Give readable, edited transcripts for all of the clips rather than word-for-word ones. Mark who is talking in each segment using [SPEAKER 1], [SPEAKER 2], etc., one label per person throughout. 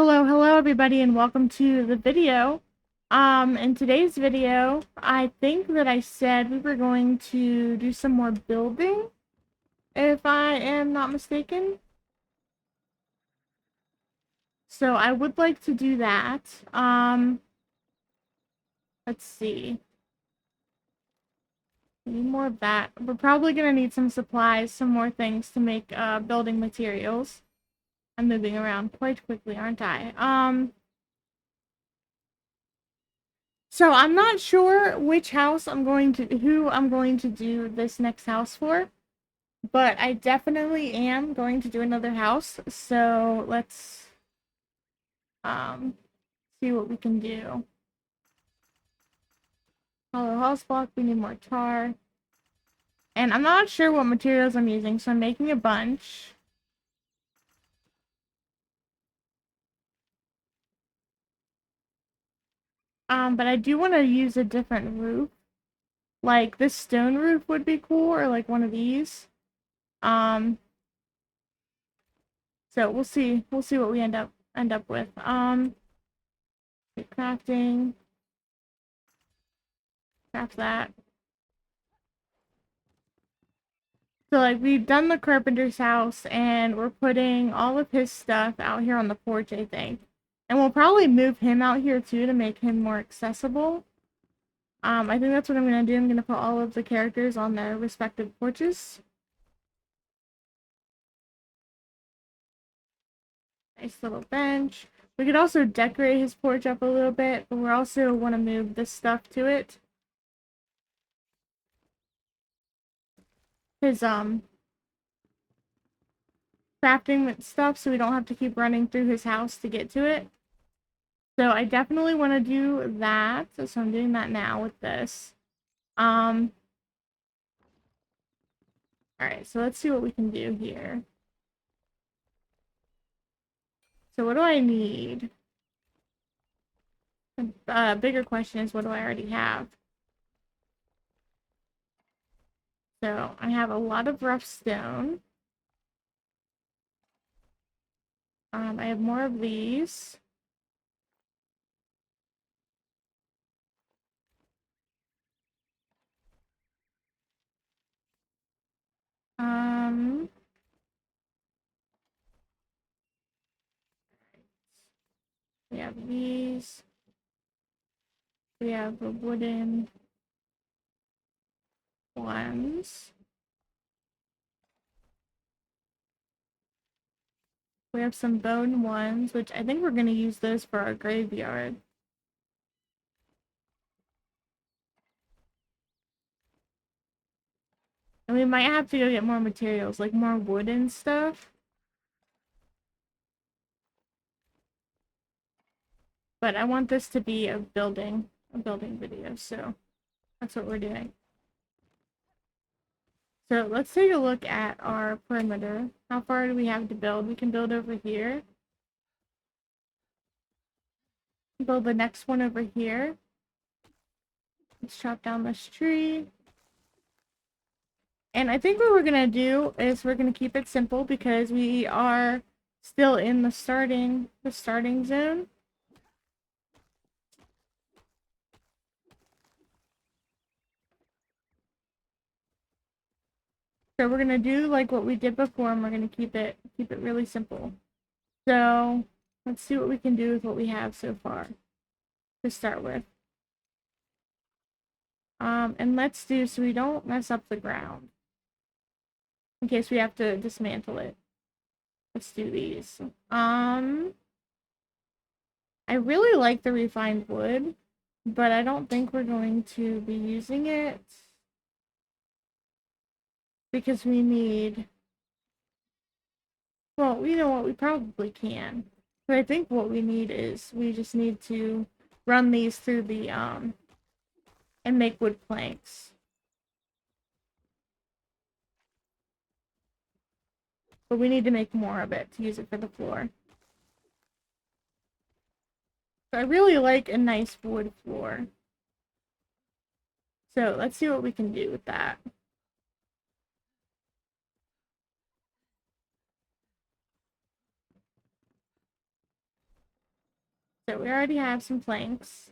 [SPEAKER 1] Hello everybody, and welcome to the video. In today's video, I think that I said we were going to do some more building, if I am not mistaken. So I would like to do that. Let's see. Need more of that. We're probably gonna need some supplies, some more things to make building materials. I'm moving around quite quickly, aren't I? So I'm not sure which house who I'm going to do this next house for, but I definitely am going to do another house. So let's um see what we can do. Hollow house block, we need more tar. And I'm not sure what materials I'm using, so I'm making a bunch. But I do want to use a different roof. Like this stone roof would be cool, or like one of these. Um, so we'll see. We'll see what we end up with. Crafting. Craft that. So, like, we've done the carpenter's house, and we're putting all of his stuff out here on the porch, I think. And we'll probably move him out here, too, to make him more accessible. I think that's what I'm gonna do. I'm gonna put all of the characters on their respective porches. Nice little bench. We could also decorate his porch up a little bit, but we also want to move this stuff to it. His, crafting stuff, so we don't have to keep running through his house to get to it. So I definitely want to do that. So I'm doing that now with this. All right, so let's see what we can do here. So what do I need? The bigger question is, what do I already have? So I have a lot of rough stone. I have more of these. Um, we have these. We have the wooden ones. We have some bone ones, which I think we're going to use those for our graveyard. And we might have to go get more materials, like more wood and stuff. But I want this to be a building video, so that's what we're doing. So let's take a look at our perimeter. How far do we have to build? We can build over here. Build the next one over here. Let's chop down this tree. And I think what we're gonna do is we're gonna keep it simple because we are still in the starting zone. So we're gonna do like what we did before, and we're gonna keep it really simple. So let's see what we can do with what we have so far to start with. And let's do so we don't mess up the ground in case we have to dismantle it. Let's do these. I really like the refined wood, but I don't think we're going to be using it because we need, well, you know what, we probably can. But I think what we need is we just need to run these through the and make wood planks. But we need to make more of it to use it for the floor. So I really like a nice wood floor. So let's see what we can do with that. So we already have some planks.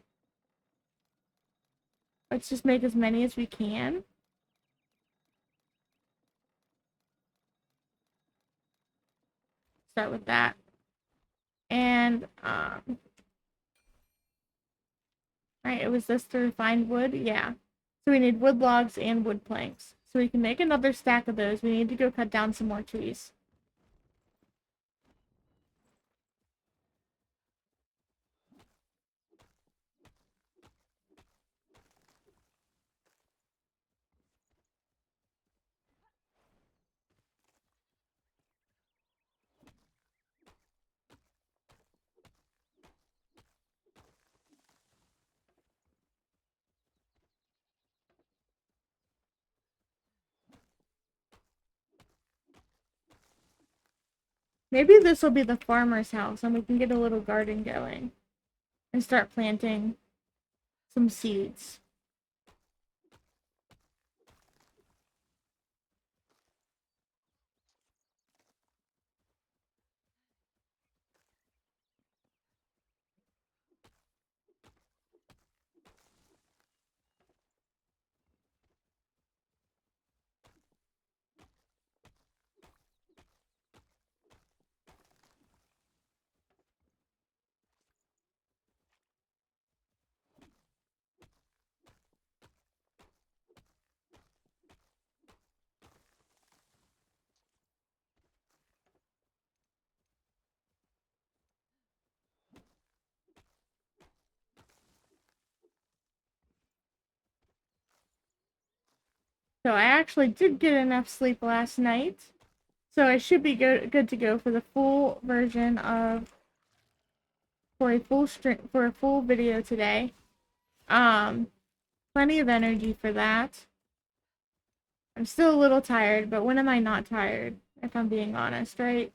[SPEAKER 1] Let's just make as many as we can. Start with that. And, right, it was this to refine wood? Yeah. So we need wood logs and wood planks. So we can make another stack of those. We need to go cut down some more trees. Maybe this will be the farmer's house and we can get a little garden going and start planting some seeds. So I actually did get enough sleep last night. So I should be good to go for the full version of for a full video today. Um Plenty of energy for that. I'm still a little tired, but when am I not tired? If I'm being honest, right?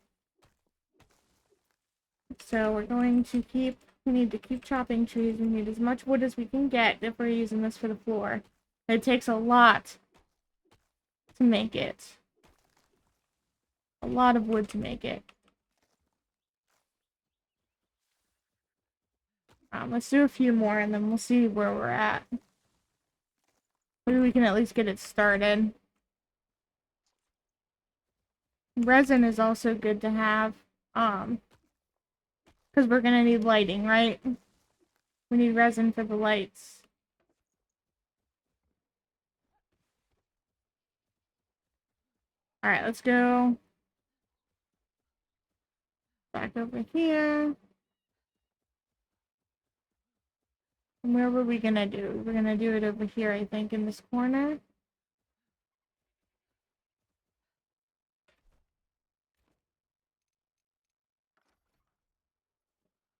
[SPEAKER 1] So we're going to we need to keep chopping trees. We need as much wood as we can get if we're using this for the floor. It takes a lot to make it. A lot of wood to make it. Let's do a few more and then we'll see where we're at. Maybe we can at least get it started. Resin is also good to have. Because we're gonna need lighting, right? We need resin for the lights. Alright, let's go back over here. And where were we gonna do? We're gonna do it over here, I think, in this corner.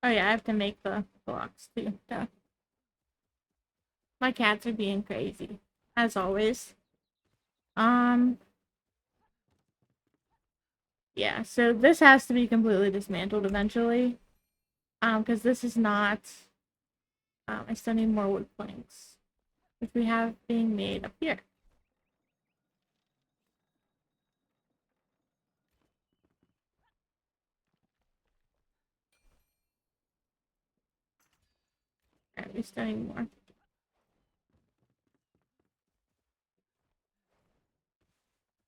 [SPEAKER 1] Oh yeah, I have to make the blocks too. Duh. My cats are being crazy, as always. Yeah, so this has to be completely dismantled eventually. Because this is not... I still need more wood planks, which we have being made up here. Alright, we still need more.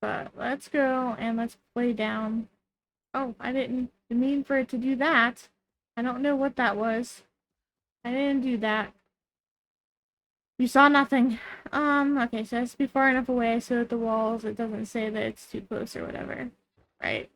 [SPEAKER 1] But let's go and let's play down. Oh, I didn't mean for it to do that. I don't know what that was. I didn't do that. You saw nothing. Okay, so it has to be far enough away so that the walls, it doesn't say that it's too close or whatever. Right.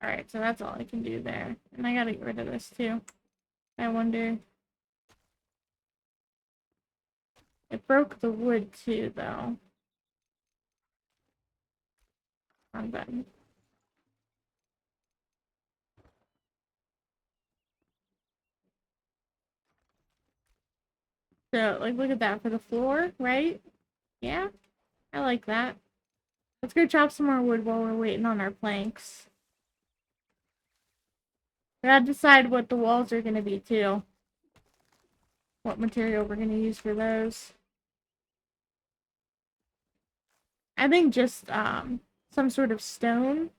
[SPEAKER 1] Alright, so that's all I can do there. And I gotta get rid of this too. I wonder... It broke the wood too, though. Wrong button. So, like, look at that for the floor, right? Yeah, I like that. Let's go chop some more wood while we're waiting on our planks. We gotta decide what the walls are gonna be, too. what material we're going to use for those. I think just some sort of stone.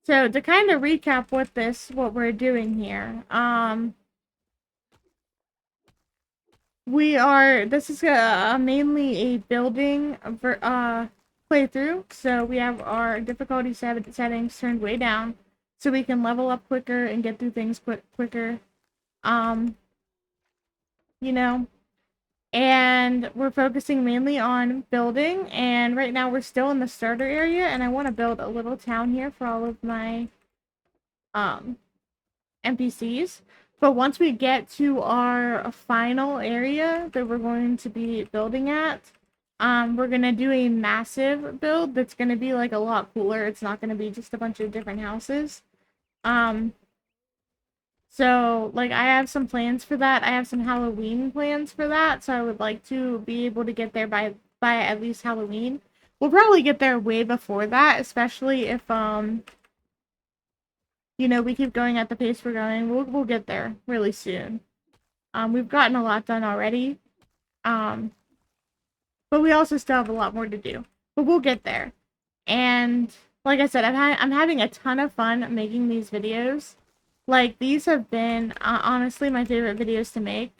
[SPEAKER 1] So to kind of recap what we're doing here, this is mainly a building playthrough. So we have our difficulty settings turned way down so we can level up quicker and get through things quicker. Um, you know, and we're focusing mainly on building, and right now we're still in the starter area, and I want to build a little town here for all of my um NPCs. But once we get to our final area that we're going to be building at, we're gonna do a massive build that's gonna be like a lot cooler. It's not gonna be just a bunch of different houses. Um, so like I have some plans for that. I have some Halloween plans for that. So I would like to be able to get there by at least Halloween. We'll probably get there way before that, especially if we keep going at the pace we're going. We'll get there really soon. We've gotten a lot done already. Um, but we also still have a lot more to do. But we'll get there. And like I said, I'm having a ton of fun making these videos. Like, these have been honestly my favorite videos to make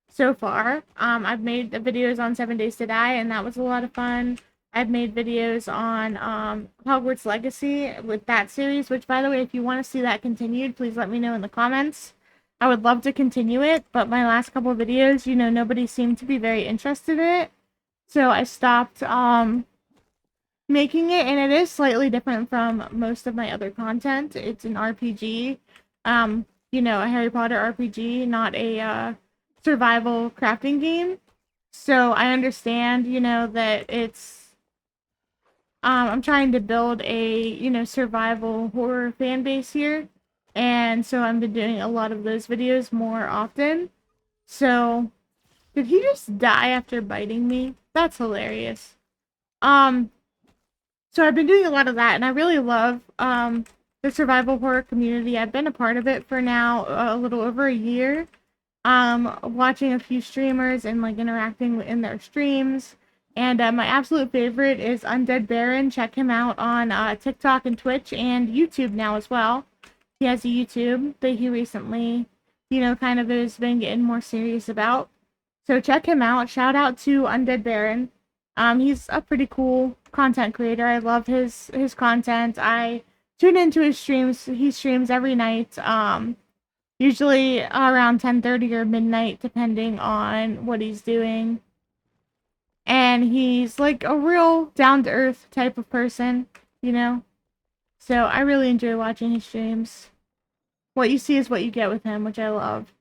[SPEAKER 1] so far. I've made the videos on 7 Days to Die, and that was a lot of fun. I've made videos on Hogwarts Legacy with that series, which, by the way, if you want to see that continued, please let me know in the comments. I would love to continue it, but my last couple of videos, nobody seemed to be very interested in it. So I stopped making it, and it is slightly different from most of my other content. It's an RPG, a Harry Potter RPG, not a survival crafting game. So I understand, that I'm trying to build a, survival horror fan base here. And so I've been doing a lot of those videos more often. So, did he just die after biting me? That's hilarious. Um, so I've been doing a lot of that, and I really love the survival horror community. I've been a part of it for now a little over a year. Watching a few streamers and like interacting in their streams. And my absolute favorite is Undead Baron. Check him out on TikTok and Twitch and YouTube now as well. He has a YouTube that he recently, kind of has been getting more serious about. So check him out. Shout out to Undead Baron. He's a pretty cool content creator. I love his content. I tune into his streams. He streams every night. Usually around 10:30 or midnight, depending on what he's doing. And he's like a real down-to-earth type of person, you know? So I really enjoy watching his streams. What you see is what you get with him, which I love.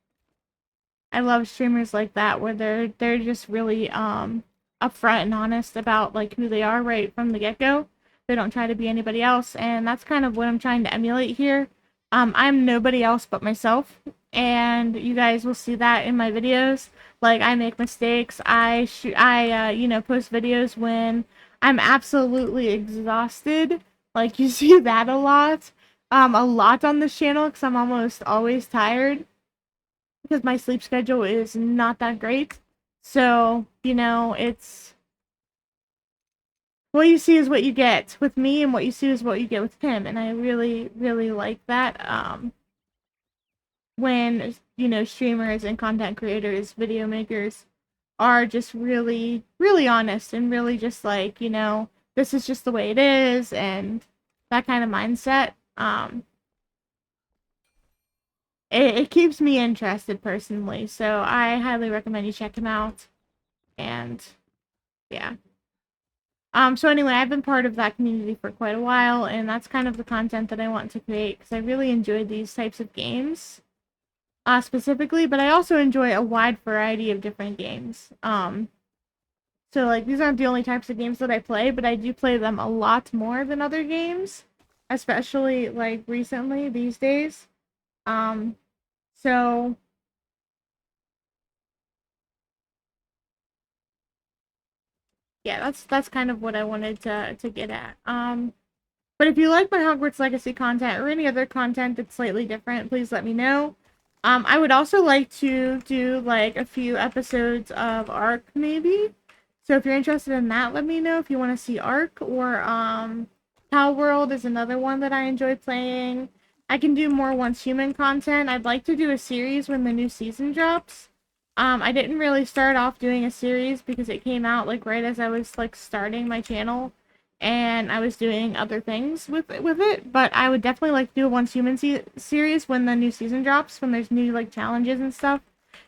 [SPEAKER 1] I love streamers like that where they're just really upfront and honest about like who they are right from the get-go. They don't try to be anybody else, and that's kind of what I'm trying to emulate here. I'm nobody else but myself, and you guys will see that in my videos. Like, I make mistakes. I post videos when I'm absolutely exhausted. Like, you see that a lot on this channel because I'm almost always tired because my sleep schedule is not that great. So, it's what you see is what you get with me, and what you see is what you get with him. And I really, really like that. When, streamers and content creators, video makers are just really, really honest and really just like, this is just the way it is, and that kind of mindset. It keeps me interested personally, so I highly recommend you check him out. And yeah. So anyway, I've been part of that community for quite a while, and that's kind of the content that I want to create because I really enjoy these types of games, specifically, but I also enjoy a wide variety of different games. So like these aren't the only types of games that I play, but I do play them a lot more than other games, especially like recently these days. Um, so yeah, that's kind of what I wanted to get at. But if you like my Hogwarts Legacy content or any other content that's slightly different, please let me know. I would also like to do like a few episodes of Arc maybe. So if you're interested in that, let me know if you want to see Arc or Pal World is another one that I enjoy playing. I can do more Once Human content. I'd like to do a series when the new season drops. I didn't really start off doing a series because it came out like right as I was like starting my channel and I was doing other things with it. But I would definitely like to do a Once Human series when the new season drops, when there's new like challenges and stuff,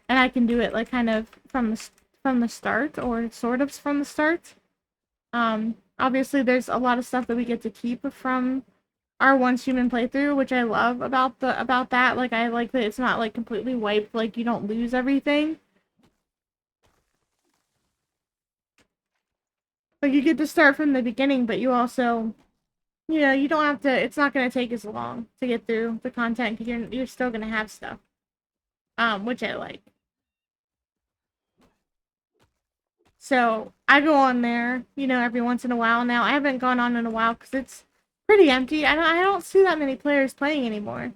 [SPEAKER 1] and I can do it like kind of from the start or sort of from the start. Obviously, there's a lot of stuff that we get to keep from our Once Human playthrough, which I love about that. Like I like that it's not like completely wiped, like you don't lose everything. Like you get to start from the beginning, but you also you don't have to. It's not gonna take as long to get through the content because you're still gonna have stuff. Which I like. So I go on there, every once in a while. Now I haven't gone on in a while because it's pretty empty. I don't see that many players playing anymore.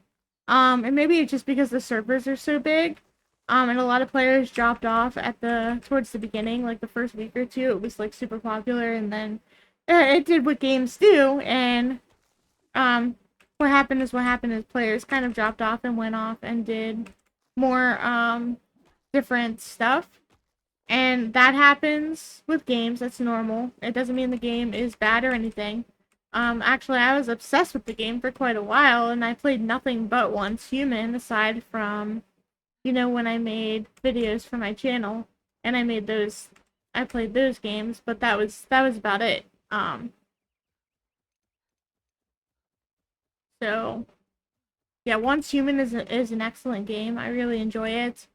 [SPEAKER 1] And maybe it's just because the servers are so big. And a lot of players dropped off at the towards the beginning, like the first week or two. It was like super popular, and then it did what games do, and um, what happened is players kind of dropped off and went off and did more different stuff. And that happens with games. That's normal. It doesn't mean the game is bad or anything. Actually, I was obsessed with the game for quite a while, and I played nothing but Once Human, aside from, when I made videos for my channel, and I played those games, but that was about it. So yeah, Once Human is an excellent game. I really enjoy it.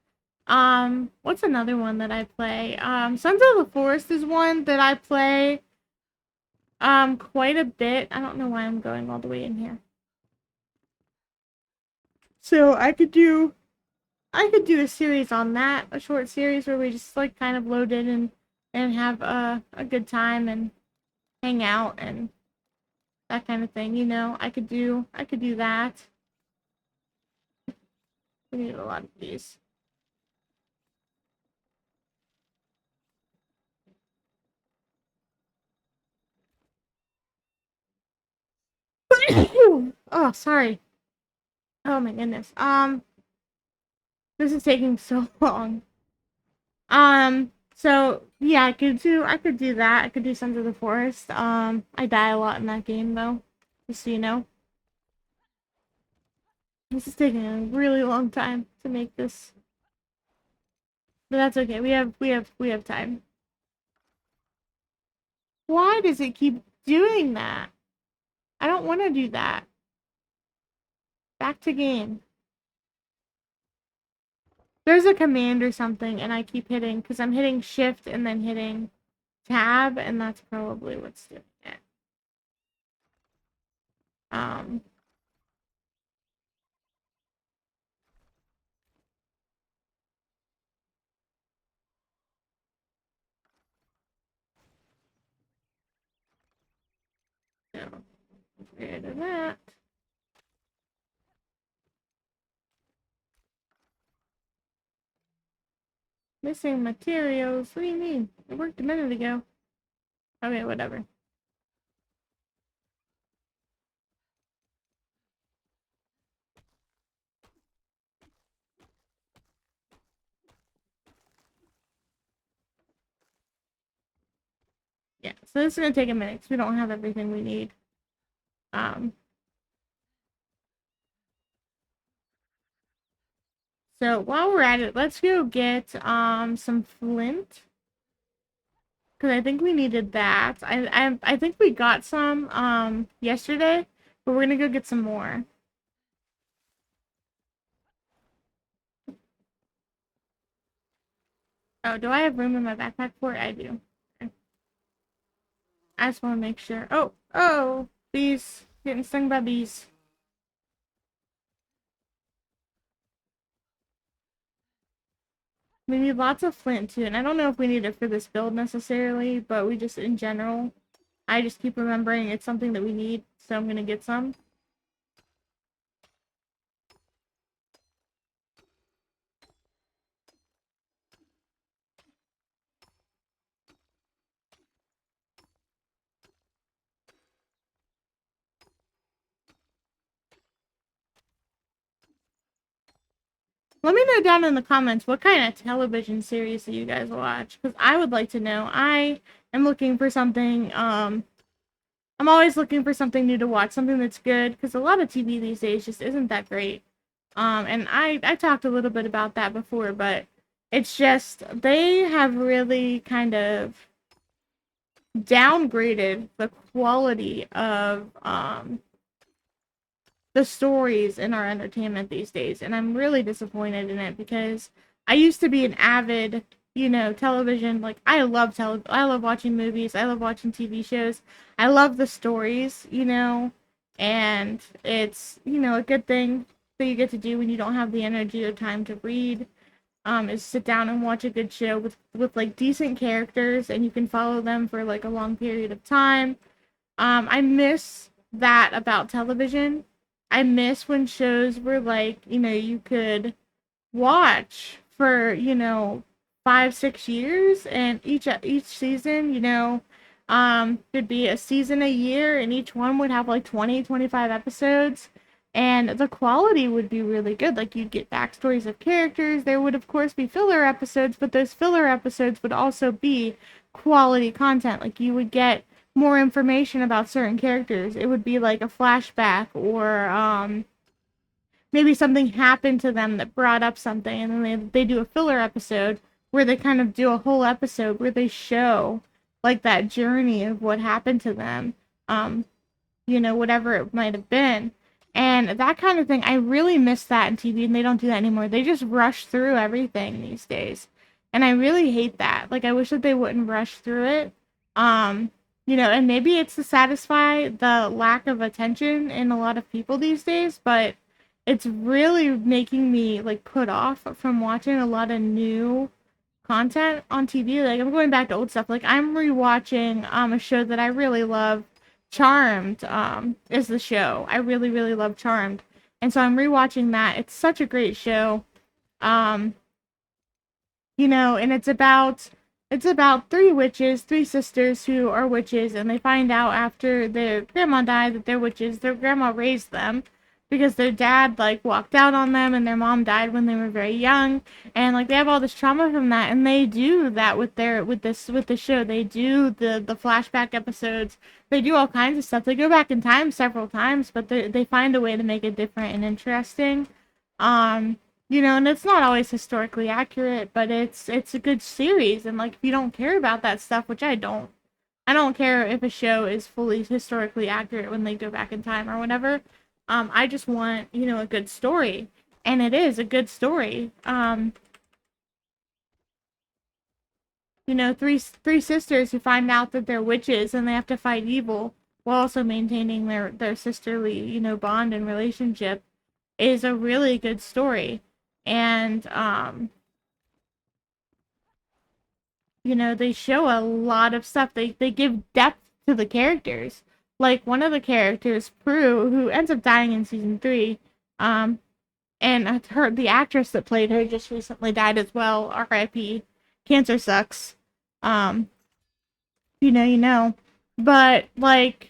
[SPEAKER 1] What's another one that I play? Sons of the Forest is one that I play quite a bit. I don't know why I'm going all the way in here. So I could do a series on that, a short series where we just like kind of load in and have a good time and hang out and that kind of thing, I could do that. We need a lot of these. Oh, sorry. Oh my goodness. This is taking so long. So yeah, I could do that. I could do Sons of the Forest. I die a lot in that game though, just so you know. This is taking a really long time to make this. But that's okay. We have time. Why does it keep doing that? I don't want to do that. Back to game. There's a command or something and I keep hitting because I'm hitting shift and then hitting tab, and that's probably what's doing it. Um so get rid of that. Missing materials. What do you mean? It worked a minute ago. Okay, whatever. Yeah, so this is gonna take a minute because we don't have everything we need. Um, so while we're at it, let's go get some flint because I think we needed that. I think we got some yesterday, but we're gonna go get some more. Oh, do I have room in my backpack for it? I do. Okay. I just want to make sure. Oh, bees. Getting stung by bees. We need lots of flint too, and I don't know if we need it for this build necessarily, but we just in general, I just keep remembering it's something that we need, so I'm gonna get some. Let me know down in the comments what kind of television series do you guys watch, because I would like to know. I am looking for something, I'm always looking for something new to watch, something that's good, because a lot of TV these days just isn't that great. And I talked a little bit about that before, but it's just, they have really kind of downgraded the quality of, the stories in our entertainment these days, and I'm really disappointed in it because I used to be an avid, television, like I love watching movies, I love watching TV shows. I love the stories, and it's, a good thing that you get to do when you don't have the energy or time to read. Is sit down and watch a good show with like decent characters and you can follow them for like a long period of time. I miss that about television. I miss when shows were like, you could watch for, 5, 6 years, and each season, could be a season a year, and each one would have like 20, 25 episodes, and the quality would be really good. Like you'd get backstories of characters. There would of course be filler episodes, but those filler episodes would also be quality content. Like you would get more information about certain characters. It would be like a flashback, or maybe something happened to them that brought up something, and then they do a filler episode where they kind of do a whole episode where they show like that journey of what happened to them, um whatever it might have been. And that kind of thing, I really miss that in TV, and they don't do that anymore. They just rush through everything these days, and I really hate that. Like I wish that they wouldn't rush through it. um and maybe it's to satisfy the lack of attention in a lot of people these days, but it's really making me like put off from watching a lot of new content on TV. Like I'm going back to old stuff. Like I'm rewatching a show that I really love. Charmed is the show. I really really love Charmed. And so I'm rewatching that. It's such a great show. Um and it's about three witches, three sisters who are witches, and they find out after their grandma died that they're witches. Their grandma raised them because their dad like walked out on them, and their mom died when they were very young, and like they have all this trauma from that, and they do that with the show. They do the flashback episodes. They do all kinds of stuff. They go back in time several times, but they find a way to make it different and interesting. Um and it's not always historically accurate, but it's a good series. And like if you don't care about that stuff, which I don't care if a show is fully historically accurate when they go back in time or whatever. I just want, a good story. And it is a good story. Three sisters who find out that they're witches and they have to fight evil while also maintaining their sisterly, bond and relationship is a really good story. And they show a lot of stuff. They give depth to the characters. Like one of the characters, Prue, who ends up dying in season 3, um, and the actress that played her just recently died as well. R.I.P. Cancer sucks. Um, you know. But like,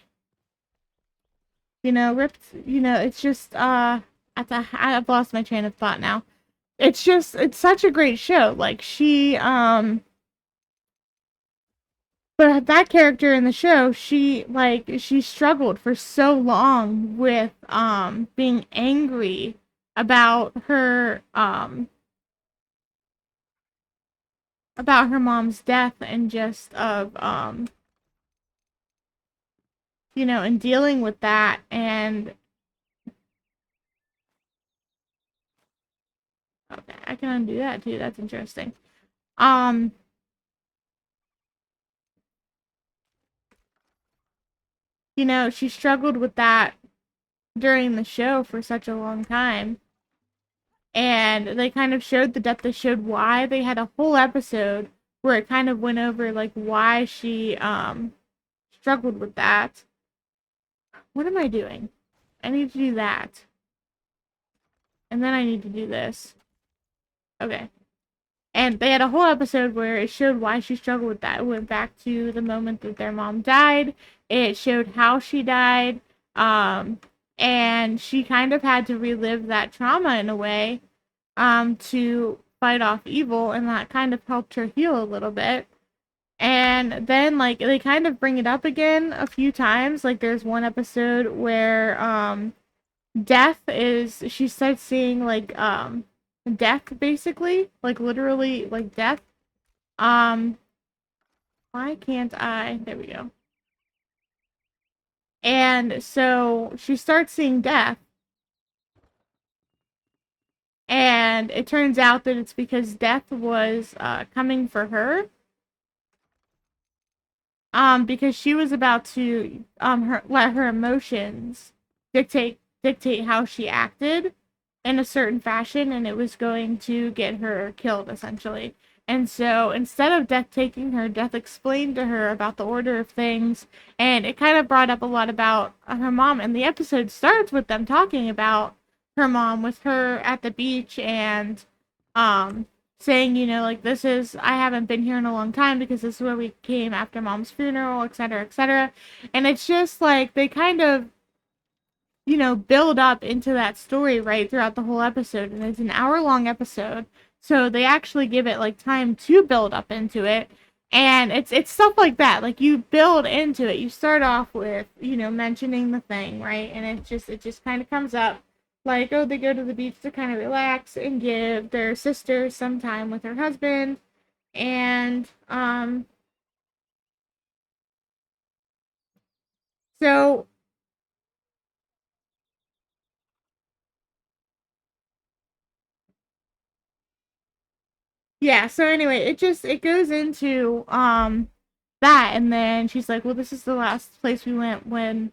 [SPEAKER 1] ripped. It's just I've lost my train of thought now. It's such a great show. Like but that character in the show, she struggled for so long with being angry about her mom's death, and just of and dealing with that. And okay, I can undo that too. That's interesting. Um she struggled with that during the show for such a long time. and they kind of showed the depth. They showed why. They had a whole episode where it kind of went over like why she struggled with that. What am I doing? I need to do that. And then I need to do this. Okay. And they had a whole episode where it showed why she struggled with that. It went back to the moment that their mom died. It showed how she died. Um, and she kind of had to relive that trauma in a way to fight off evil. And that kind of helped her heal a little bit. And then, like, they kind of bring it up again a few times. Like, there's one episode where death is, she starts seeing like death, basically, like literally like death. um why can't I, there we go. And so she starts seeing death, and it turns out that it's because death was coming for her, because she was about to let her emotions dictate how she acted in a certain fashion, and it was going to get her killed essentially. And so instead of death taking her, death explained to her about the order of things, and it kind of brought up a lot about her mom. And the episode starts with them talking about her mom, with her at the beach, and um saying, you know, like, this is, I haven't been here in a long time because this is where we came after mom's funeral, etc., etc. And it's just like they kind of, you know, build up into that story right throughout the whole episode. And it's an hour-long episode, so they actually give it like time to build up into it. And it's stuff like that. Like, you build into it. You start off with, you know, mentioning the thing, right? And it just kind of comes up like, oh, they go to the beach to kind of relax and give their sister some time with her husband. And so yeah, so anyway, it goes into that, and then she's like, well, this is the last place we went when,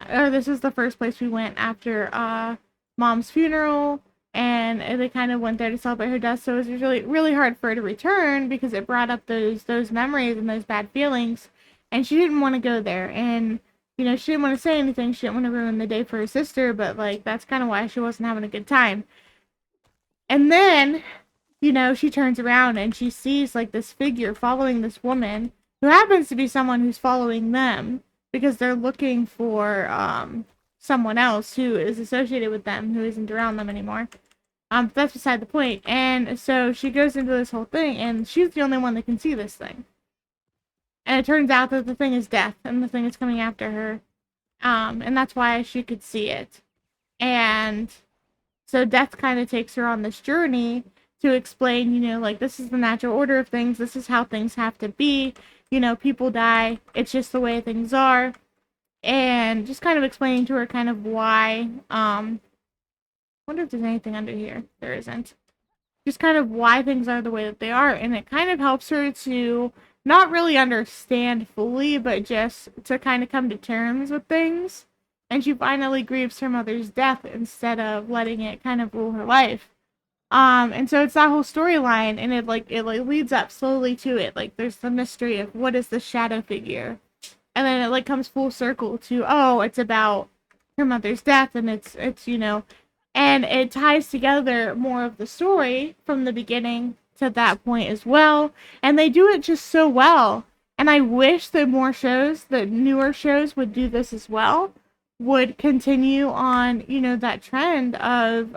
[SPEAKER 1] or this is the first place we went after mom's funeral. And they kind of went there to celebrate her death, so it was really really hard for her to return because it brought up those memories and those bad feelings, and she didn't want to go there. And you know, she didn't want to say anything, she didn't want to ruin the day for her sister, but like, that's kind of why she wasn't having a good time. And then, you know, she turns around and she sees like this figure following this woman who happens to be someone who's following them because they're looking for someone else who is associated with them who isn't around them anymore. But that's beside the point. And so she goes into this whole thing, and she's the only one that can see this thing. And it turns out that the thing is death, and the thing is coming after her. And that's why she could see it. And so death kind of takes her on this journey to explain, you know, like, this is the natural order of things. This is how things have to be. You know, people die. It's just the way things are. And just kind of explaining to her kind of why. Wonder if there's anything under here. There isn't. Just kind of why things are the way that they are. And it kind of helps her to not really understand fully, but just to kind of come to terms with things. And she finally grieves her mother's death instead of letting it kind of rule her life. And so it's that whole storyline, and it leads up slowly to it. Like, there's the mystery of what is the shadow figure, and then it like comes full circle to, oh, it's about her mother's death, and it's you know, and it ties together more of the story from the beginning to that point as well. And they do it just so well. And I wish that more shows, the newer shows, would do this as well. Would continue on, you know, that trend of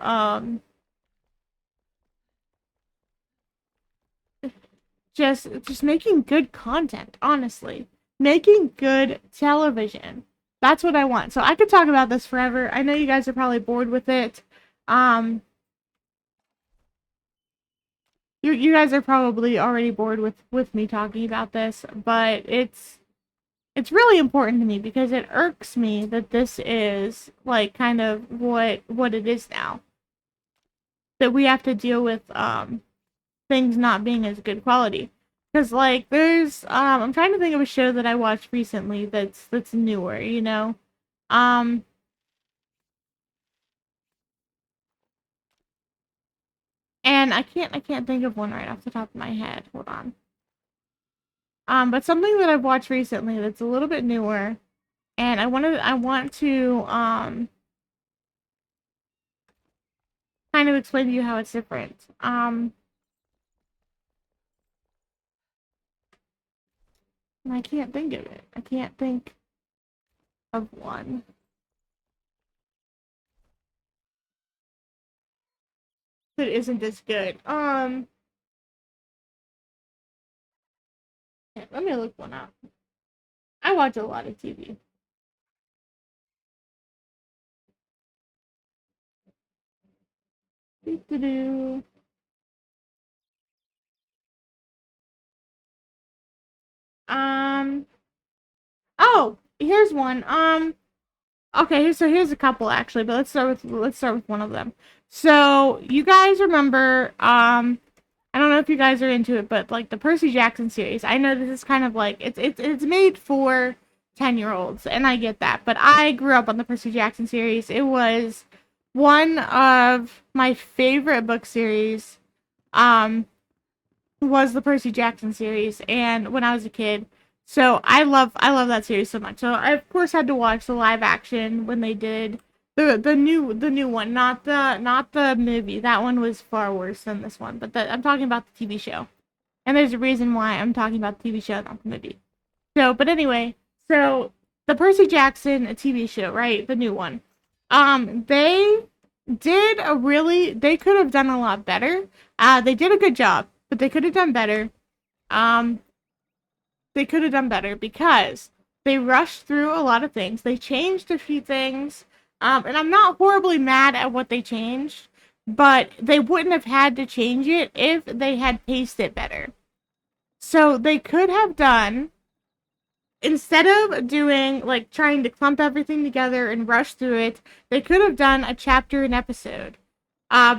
[SPEAKER 1] just making good content, honestly. Making good television. That's what I want. So I could talk about this forever. I know you guys are probably bored with it. Um you guys are probably already bored with me talking about this, but it's really important to me because it irks me that this is like kind of what it is now. That we have to deal with things not being as good quality. Because like there's I'm trying to think of a show that I watched recently that's newer, you know. Um And I can't think of one right off the top of my head. Hold on. But something that I've watched recently that's a little bit newer, and I want to kind of explain to you how it's different. And I can't think of it. I can't think of one that isn't as good. Let me look one up. I watch a lot of TV. Doo-doo-doo. Um. Oh, here's one. Okay, so here's a couple actually, but let's start with one of them. So you guys remember? I don't know if you guys are into it, but like the Percy Jackson series. I know this is kind of like it's made for 10-year-olds, and I get that. But I grew up on the Percy Jackson series. It was one of my favorite book series. Um, was the Percy Jackson series, and when I was a kid. So I love that series so much. So I of course had to watch the live action when they did the new one, not the movie. That one was far worse than this one. But I'm talking about the TV show, and there's a reason why I'm talking about the TV show, not the movie. So, but anyway, so the Percy Jackson TV show, right? The new one. They they could have done a lot better. They did a good job, but they could have done better. Um, they could have done better because they rushed through a lot of things. They changed a few things. And I'm not horribly mad at what they changed, but they wouldn't have had to change it if they had paced it better. So they could have done, instead of doing like trying to clump everything together and rush through it, they could have done a chapter an episode.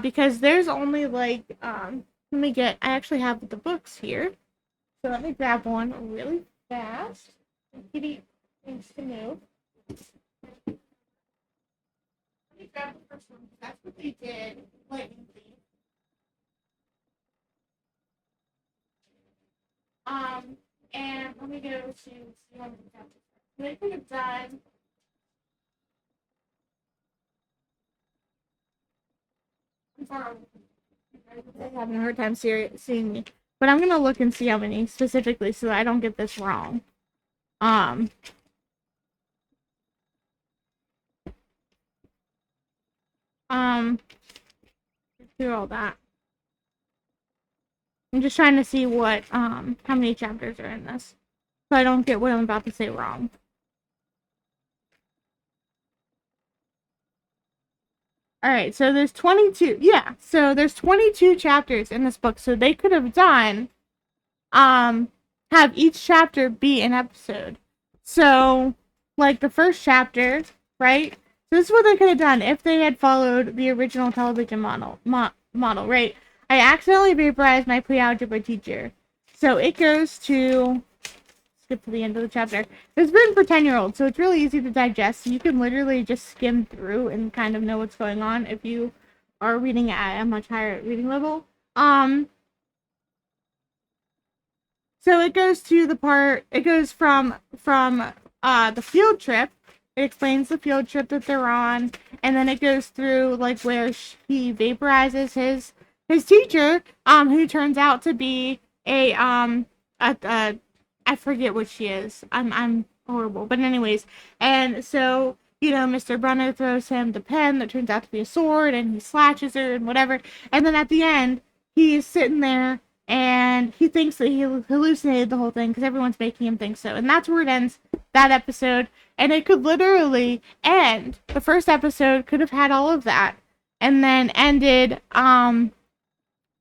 [SPEAKER 1] Because there's only like I actually have the books here. So let me grab one really fast. Kitty needs to move. Let me grab the first one. That's what they did. Lightning Thief. Um, and let me go to see what they could have done. I'm sorry. I'm having a hard time seeing me. But I'm gonna look and see how many specifically so I don't get this wrong. Um, um, through all that. I'm just trying to see what how many chapters are in this, so I don't get what I'm about to say wrong. All right, so there's 22. Yeah, so there's 22 chapters in this book, so they could have done um have each chapter be an episode. So, like the first chapter, right? So this is what they could have done if they had followed the original television model, right? I accidentally vaporized my pre-algebra teacher. So it goes to skip to the end of the chapter. It's written for 10-year-olds, so it's really easy to digest. You can literally just skim through and kind of know what's going on if you are reading at a much higher reading level. So it goes to the part. It goes from the field trip. It explains the field trip that they're on, and then it goes through like where he vaporizes his teacher, who turns out to be a I forget what she is. I'm horrible, but anyways, and so Mr. Brunner throws him the pen that turns out to be a sword, and he slashes her and whatever, and then at the end he's sitting there and he thinks that he hallucinated the whole thing because everyone's making him think so, and that's where it ends. That episode, and it could literally end. The first episode could have had all of that, and then ended. And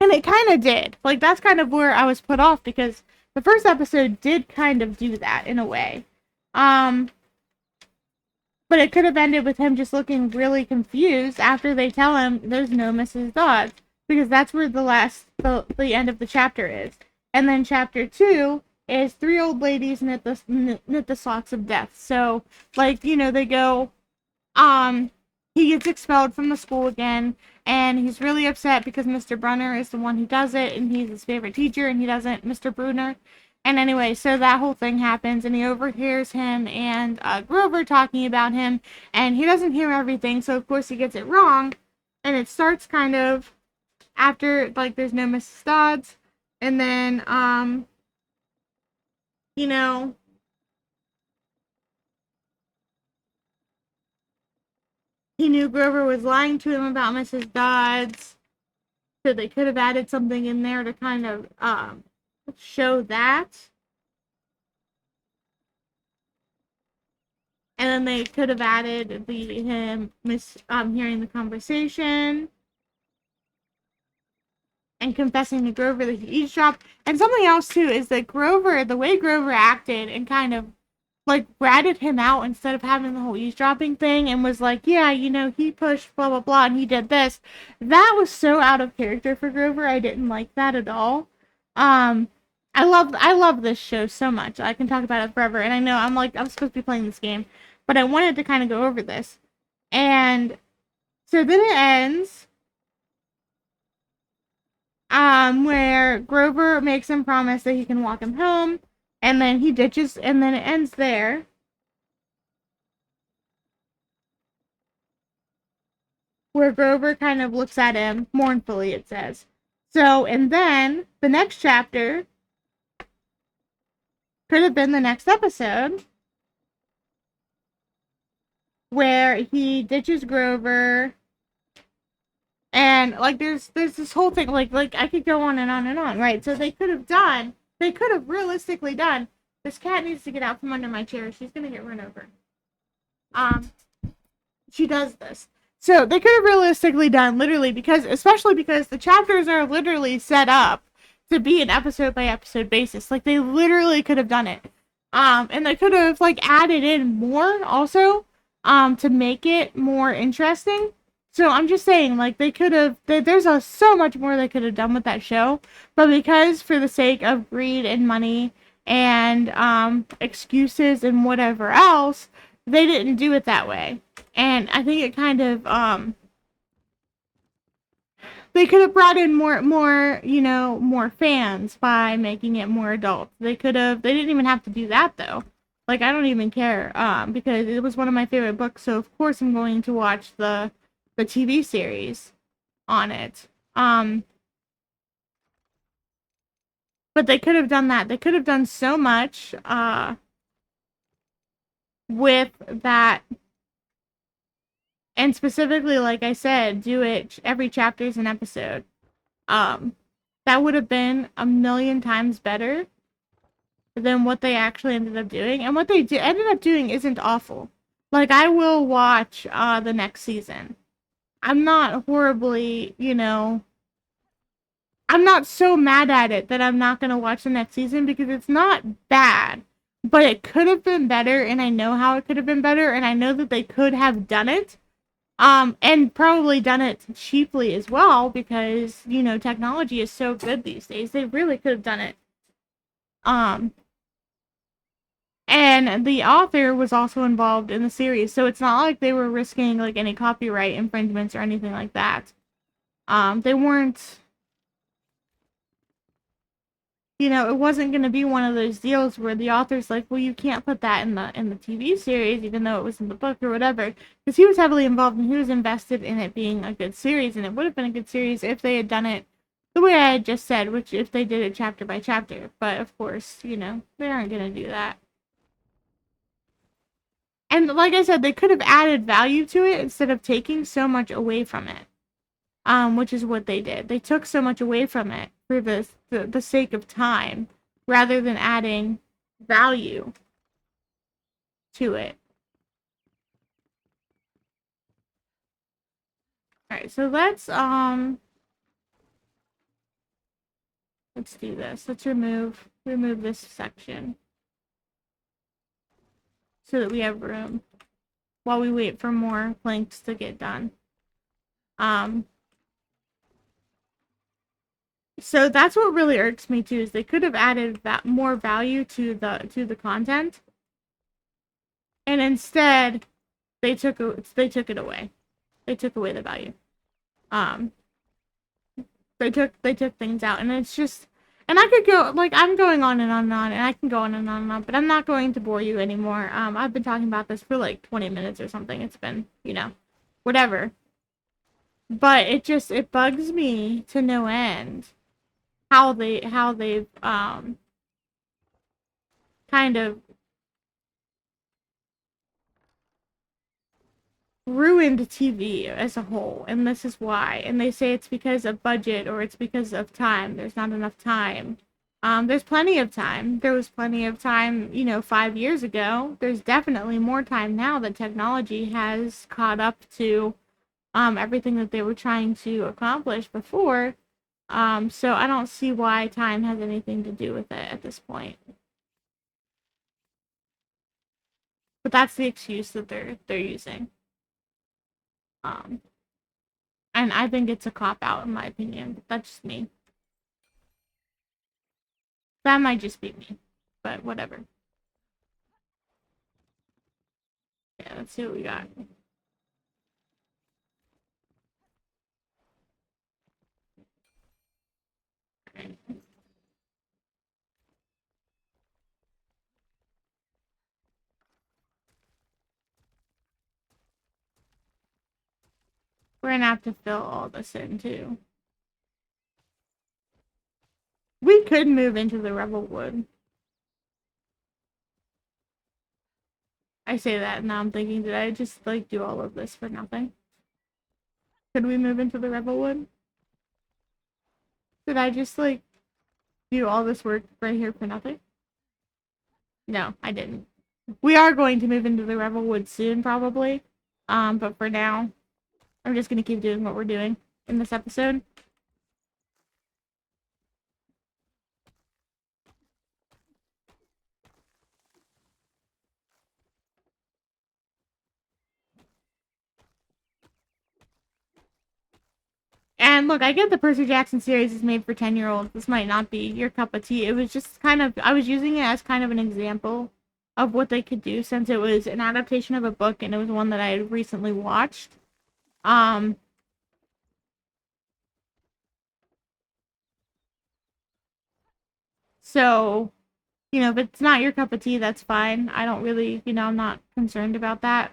[SPEAKER 1] it kind of did. Like that's kind of where I was put off because the first episode did kind of do that in a way. Um, but it could have ended with him just looking really confused after they tell him there's no Mrs. Dodds, because that's where the end of the chapter is. And then chapter 2 is three old ladies knit the socks of death. So like they go, he gets expelled from the school again, and he's really upset because Mr. Brunner is the one who does it, and he's his favorite teacher, and he doesn't, Mr. Brunner. And anyway, so that whole thing happens, and he overhears him and Grover talking about him, and he doesn't hear everything, so of course he gets it wrong, and it starts kind of after, like, there's no Mrs. Dodds, and then, you know, he knew Grover was lying to him about Mrs. Dodds, so they could have added something in there to kind of show that. And then they could have added him hearing the conversation and confessing to Grover that he eavesdropped. And something else too is that Grover, the way Grover acted and kind of like ratted him out instead of having the whole eavesdropping thing, and was like, yeah, you know, he pushed blah blah blah and he did this. That was so out of character for Grover. I didn't like that at all. I love this show so much. I can talk about it forever. And I know I'm supposed to be playing this game, but I wanted to kind of go over this. And so then it ends where Grover makes him promise that he can walk him home, and then he ditches, and then it ends there. Where Grover kind of looks at him mournfully, it says. So, and then the next chapter could have been the next episode, where he ditches Grover, and like there's this whole thing, like I could go on and on and on, right? So they could have realistically done, this cat needs to get out from under my chair, she's gonna get run over. She does this. So they could have realistically done, literally, especially because the chapters are literally set up to be an episode by episode basis. Like, they literally could have done it. And they could have, like, added in more also, to make it more interesting. So I'm just saying, like, they could have, there's so much more they could have done with that show. But because for the sake of greed and money and excuses and whatever else, they didn't do it that way. And I think it kind of, they could have brought in more, you know, more fans by making it more adult. They didn't even have to do that, though. Like, I don't even care, because it was one of my favorite books, so of course I'm going to watch the TV series on it. But they could have done that. They could have done so much, with that. And specifically, like I said, do it every chapter is an episode. That would have been a million times better than what they actually ended up doing. And what they ended up doing isn't awful. Like, I will watch the next season. I'm not horribly, you know, I'm not so mad at it that I'm not going to watch the next season, because it's not bad. But it could have been better, and I know how it could have been better, and I know that they could have done it. And probably done it cheaply as well, because, you know, technology is so good these days. They really could have done it. And the author was also involved in the series, so it's not like they were risking, like, any copyright infringements or anything like that. They weren't, you know, it wasn't going to be one of those deals where the author's like, well, you can't put that in the TV series, even though it was in the book or whatever. Because he was heavily involved, and he was invested in it being a good series, and it would have been a good series if they had done it the way I had just said, which if they did it chapter by chapter. But of course, you know, they aren't going to do that. And like I said, they could have added value to it instead of taking so much away from it. Which is what they did. They took so much away from it for the sake of time, rather than adding value to it. Alright, so let's do this. Let's remove this section, so that we have room while we wait for more planks to get done. So that's what really irks me too, is they could have added more value to the content, and instead they took it away. They took away the value. Um, they took things out, and it's just, and I could go like I'm going on and on and on, and I can go on and on and on, but I'm not going to bore you anymore. I've been talking about this for like 20 minutes or something. It's been, whatever. But it bugs me to no end how they've kind of ruined TV as a whole, and this is why. And they say it's because of budget or it's because of time. There's not enough time. There's plenty of time. There was plenty of time, 5 years ago. There's definitely more time now that technology has caught up to everything that they were trying to accomplish before. So I don't see why time has anything to do with it at this point. But that's the excuse that they're using. Um, and I think it's a cop out in my opinion. But that's just me. That might just be me, but whatever. Yeah, let's see what we got. Right. We're gonna have to fill all this in too. We could move into the Rebel Wood. I say that and now I'm thinking, did I just like do all of this for nothing? Could we move into the Rebel Wood? Did I just like do all this work right here for nothing? No, I didn't. We are going to move into the Rebel Wood soon, probably. But for now, I'm just gonna keep doing what we're doing in this episode. And look, I get the Percy Jackson series is made for 10-year-olds. This might not be your cup of tea. It was just kind of, I was using it as kind of an example of what they could do since it was an adaptation of a book and it was one that I had recently watched. Um, so, if it's not your cup of tea, that's fine. I don't really, I'm not concerned about that.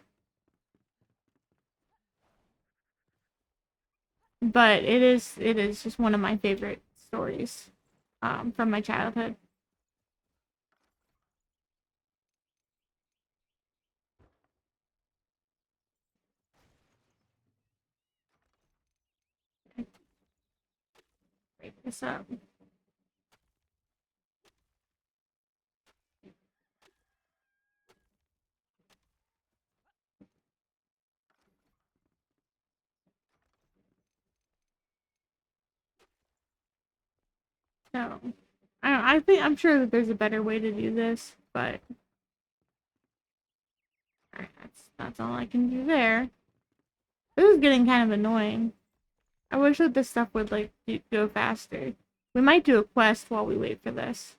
[SPEAKER 1] But it is just one of my favorite stories from my childhood. Break this up. So, I think I'm sure that there's a better way to do this, but alright, that's all I can do there. This is getting kind of annoying. I wish that this stuff would like go faster. We might do a quest while we wait for this,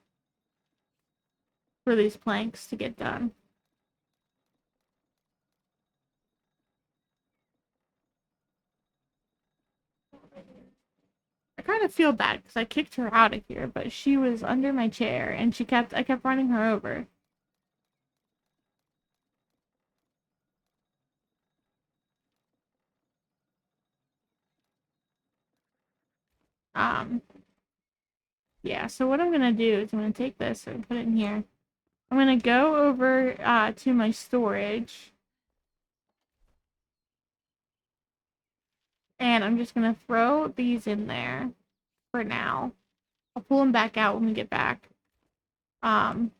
[SPEAKER 1] for these planks to get done. I kind of feel bad because I kicked her out of here, but she was under my chair and I kept running her over. Um, yeah, so what I'm gonna do is I'm gonna take this and put it in here. I'm gonna go over to my storage and I'm just gonna throw these in there for now. I'll pull them back out when we get back. Um,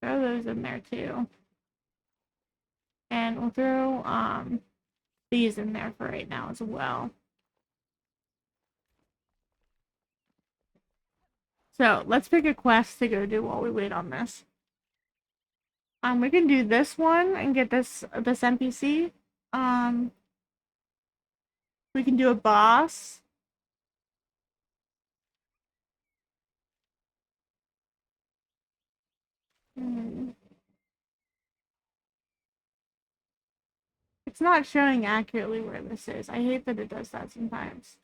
[SPEAKER 1] throw those in there too. And we'll throw these in there for right now as well. So let's pick a quest to go do while we wait on this. We can do this one and get this NPC. Um, we can do a boss. Hmm. It's not showing accurately where this is. I hate that it does that sometimes.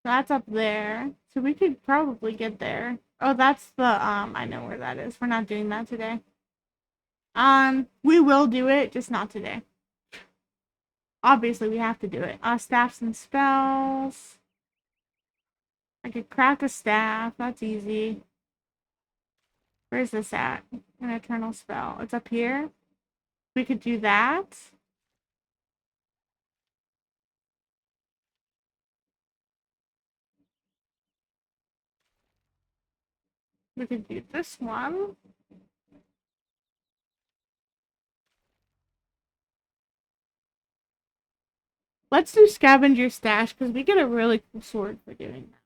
[SPEAKER 1] That's up there. So we could probably get there. Oh, that's the, I know where that is. We're not doing that today. We will do it, just not today. Obviously, we have to do it. Staffs and spells. I could craft a staff. That's easy. Where's this at? An eternal spell. It's up here. We could do that. We could do this one. Let's do scavenger stash because we get a really cool sword for doing that.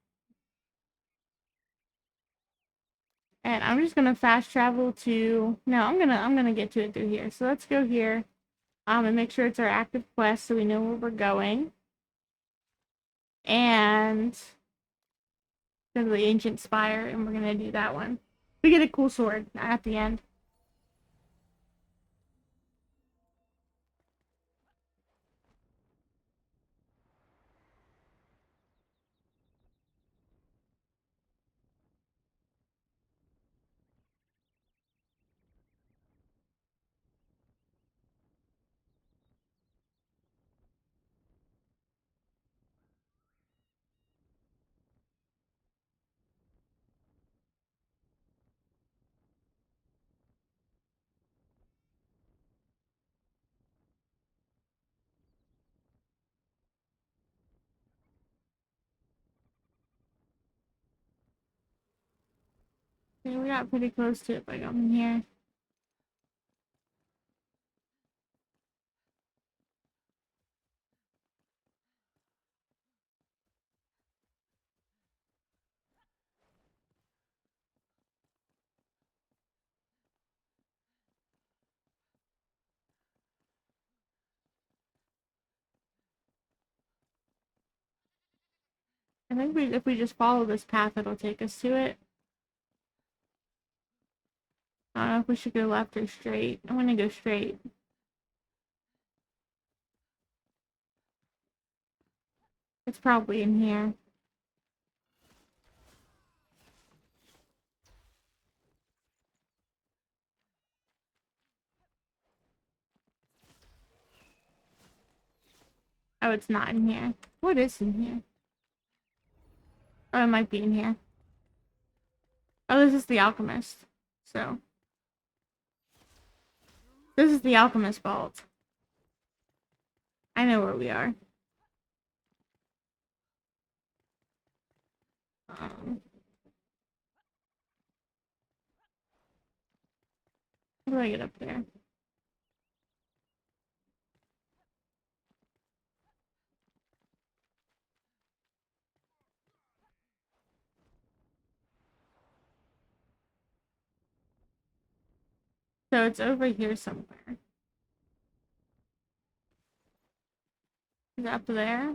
[SPEAKER 1] And I'm just gonna fast travel to. No, I'm gonna get to it through here. So let's go here. And make sure it's our active quest so we know where we're going. And go to the ancient spire, and we're gonna do that one. We get a cool sword at the end. Okay, we got pretty close to it by coming here. I think if we just follow this path, it'll take us to it. I don't know if we should go left or straight. I'm gonna go straight. It's probably in here. Oh, it's not in here. What is in here? Oh, it might be in here. Oh, this is the alchemist. So. This is the alchemist vault. I know where we are. Um, how do I get up there? So it's over here somewhere. Is it up there?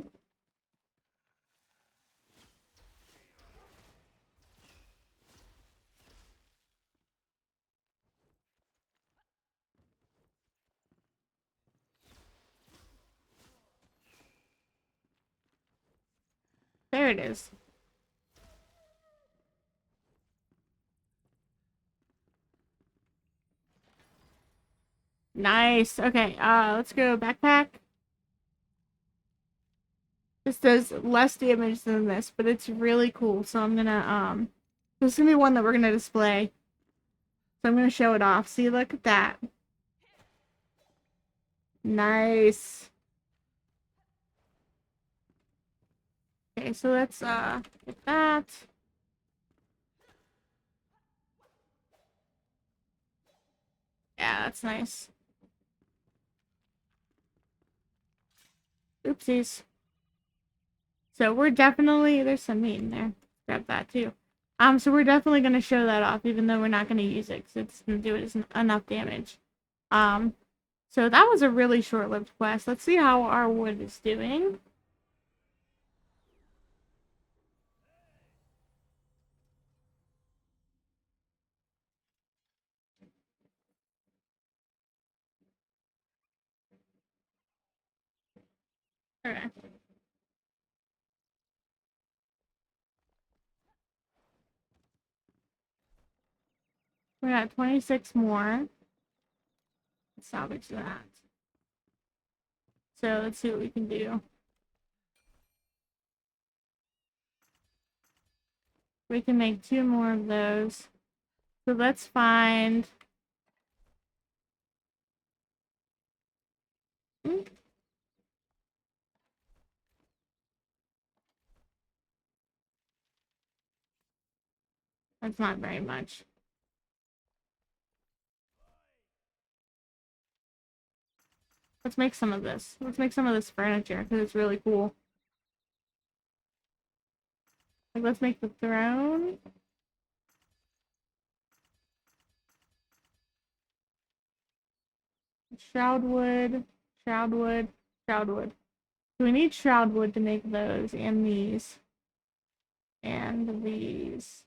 [SPEAKER 1] There it is. Nice. Okay, let's go backpack. This does less damage than this, but it's really cool. So I'm gonna, this is gonna be one that we're gonna display. So I'm gonna show it off. See, look at that. Nice. Okay, so let's, get that. Yeah, that's nice. Oopsies. So we're definitely, there's some meat in there. Grab that too. So we're definitely gonna show that off, even though we're not gonna use it, because it's gonna do it enough damage. Um, so that was a really short-lived quest. Let's see how our wood is doing. Okay. We got 26 more. Let's salvage that. So let's see what we can do. We can make 2 more of those. So let's find... That's not very much. Let's make some of this. Let's make some of this furniture, because it's really cool. Like, let's make the throne. Shroud wood. Shroud wood. Shroud wood. So we need shroud wood to make those, and these. And these.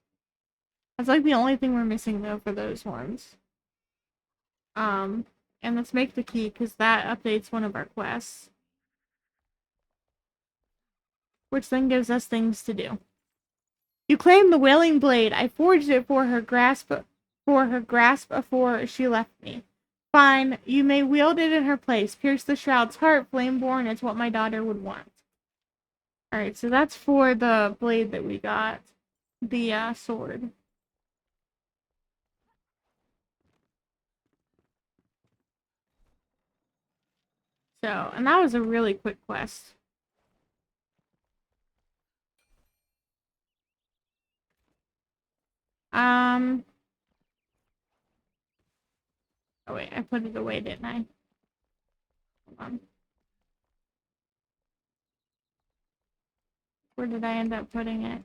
[SPEAKER 1] That's like the only thing we're missing, though, for those ones. And let's make the key, because that updates one of our quests. Which then gives us things to do. You claim the wailing blade. I forged it for her grasp before she left me. Fine, you may wield it in her place. Pierce the shroud's heart, flameborn. It's what my daughter would want. Alright, so that's for the blade that we got. The sword. So, and that was a really quick quest. Um. Oh wait, I put it away, didn't I? Hold on. Where did I end up putting it?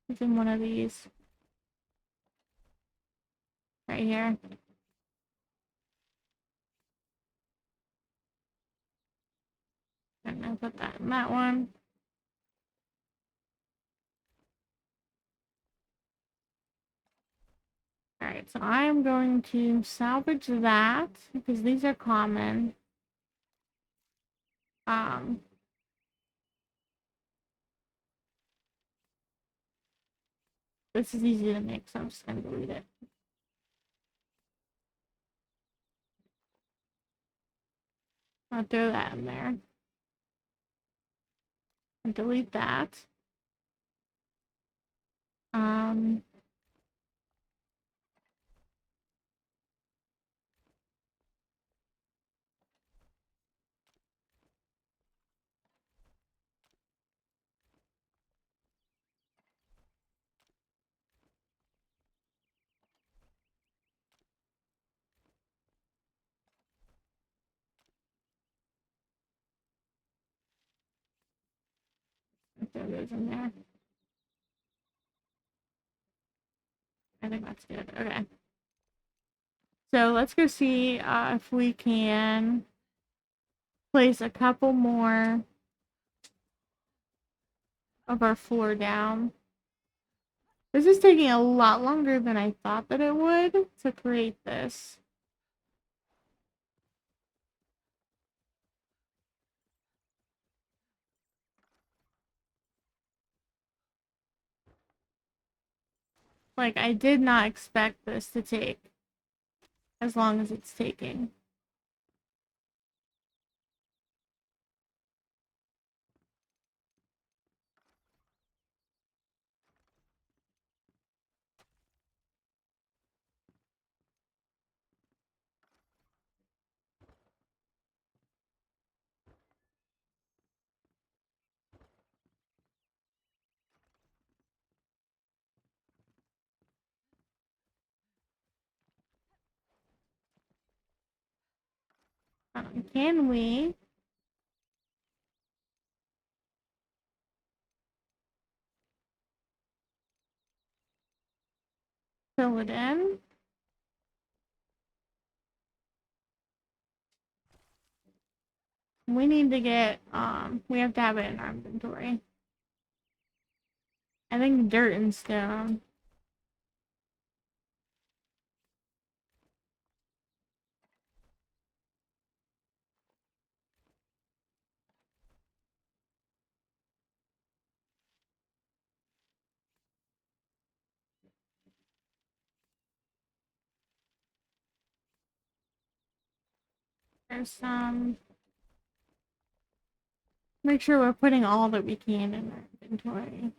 [SPEAKER 1] It's in one of these. Right here. And I put that in that one. Alright, so I'm going to salvage that, because these are common. Um, this is easy to make, so I'm just gonna delete it. I'll throw that in there. And delete that. Um, throw those in there. I think that's good. Okay. So let's go see if we can place a couple more of our floor down. This is taking a lot longer than I thought that it would to create this. Like, I did not expect this to take as long as it's taking. Can we? fill it in. We need to get, we have to have it in our inventory. I think dirt and stone. There's some. Make sure we're putting all that we can in our inventory.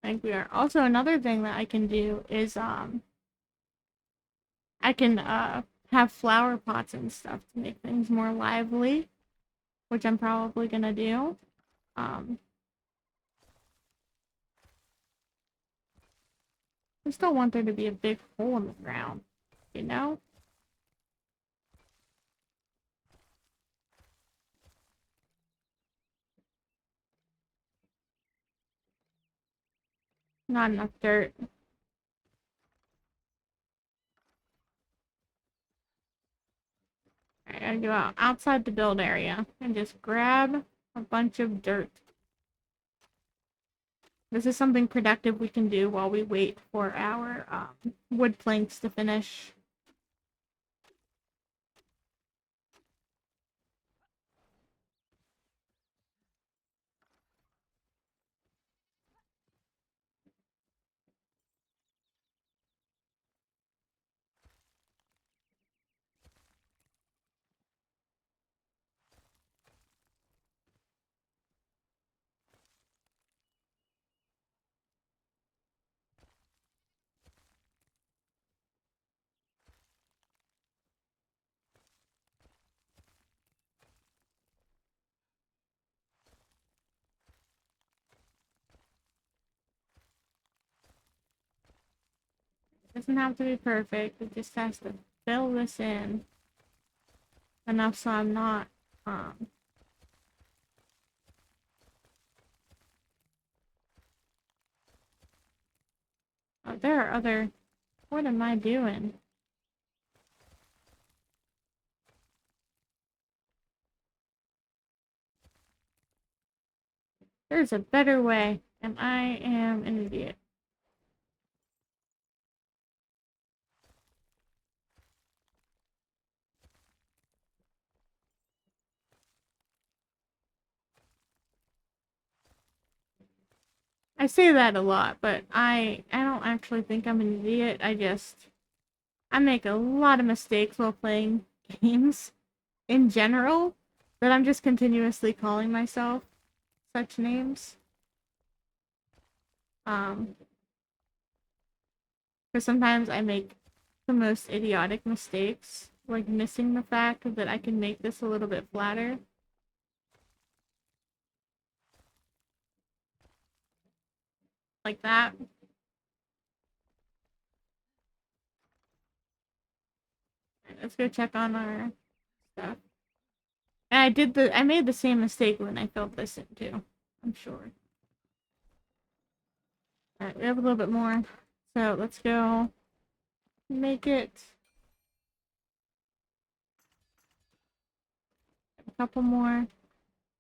[SPEAKER 1] I think we are. Also, another thing that I can do is, I can, have flower pots and stuff to make things more lively, which I'm probably gonna do. Um, I still want there to be a big hole in the ground, you know? Not enough dirt. I gotta go outside the build area and just grab a bunch of dirt. This is something productive we can do while we wait for our wood planks to finish. It doesn't have to be perfect, it just has to fill this in enough so I'm not oh, there are other. What am I doing? There's a better way, and I am an idiot. I say that a lot, but I don't actually think I'm an idiot. I make a lot of mistakes while playing games in general that I'm just continuously calling myself such names. Because sometimes I make the most idiotic mistakes, like missing the fact that I can make this a little bit flatter. Like that. Right, let's go check on our stuff. And I made the same mistake when I filled this in too. I'm sure. Alright, we have a little bit more. So let's go make it a couple more.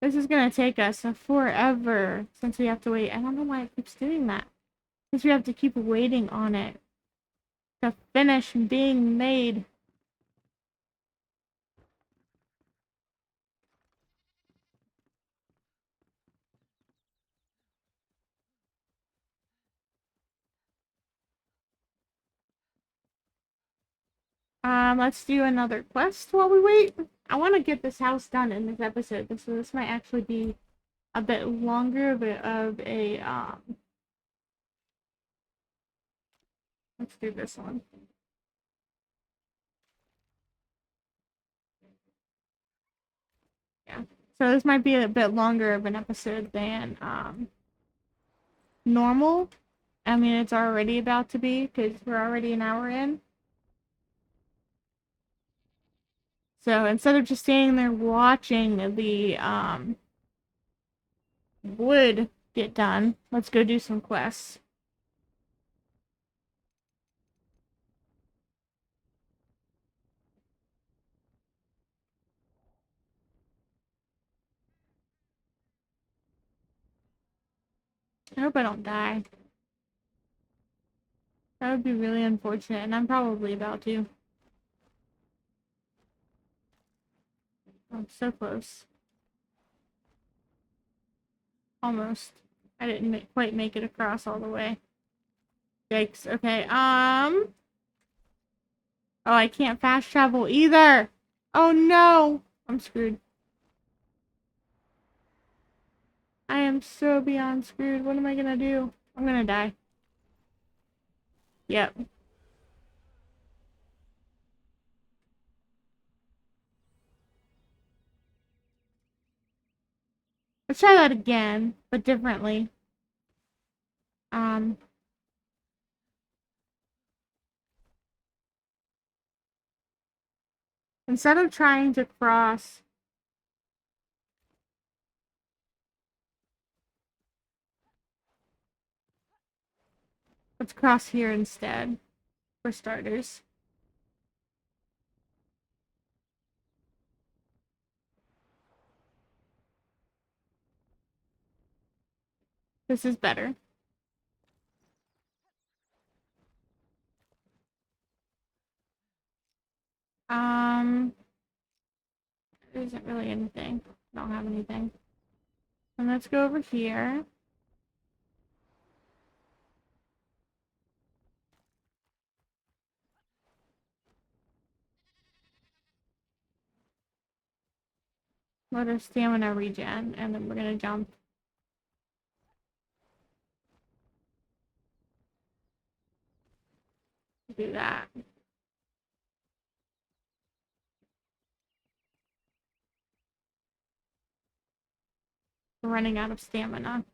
[SPEAKER 1] This is gonna take us forever since we have to wait. I don't know why it keeps doing that. Because we have to keep waiting on it to finish being made. Let's do another quest while we wait. I want to get this house done in this episode, so this might actually be a bit longer of a let's do this one. Yeah. So this might be a bit longer of an episode than normal. I mean, it's already about to be because we're already an hour in. So instead of just standing there watching the wood get done. Let's go do some quests. I hope I don't die. That would be really unfortunate, and I'm probably about to. I'm so close. Almost. I didn't quite make it across all the way. Yikes. Okay, Oh, I can't fast travel either! Oh no! I'm screwed. I am so beyond screwed. What am I gonna do? I'm gonna die. Yep. Let's try that again, but differently. Um, Instead of trying to cross, let's cross here instead, for starters. This is better. Um, there isn't really anything. I don't have anything. And let's go over here. Let our stamina regen, and then we're gonna jump. Do that. We're running out of stamina.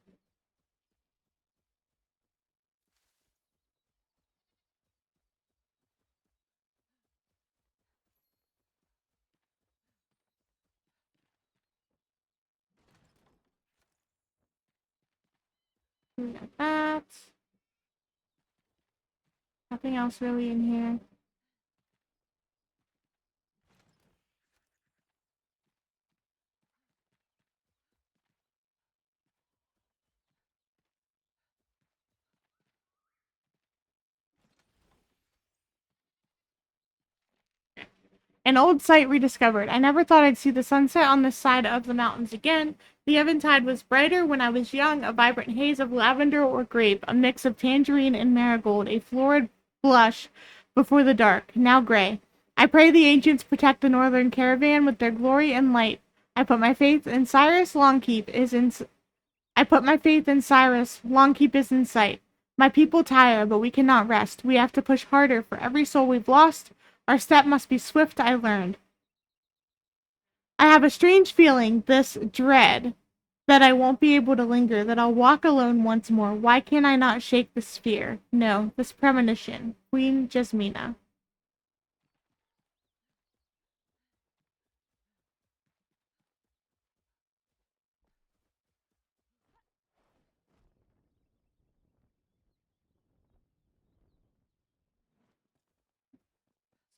[SPEAKER 1] We got that. Nothing else really in here. An old site rediscovered. I never thought I'd see the sunset on this side of the mountains again. The eventide was brighter when I was young, a vibrant haze of lavender or grape, a mix of tangerine and marigold, a florid blush before the dark, now gray. I pray the ancients protect the northern caravan with their glory and light. I put my faith in Cyrus. I put my faith in Cyrus. Longkeep is in sight. My people tire, but we cannot rest. We have to push harder for every soul we've lost. Our step must be swift, I learned. I have a strange feeling, this dread, that I won't be able to linger, that I'll walk alone once more. Why can I not shake this fear? No, this premonition. Queen Jasmina.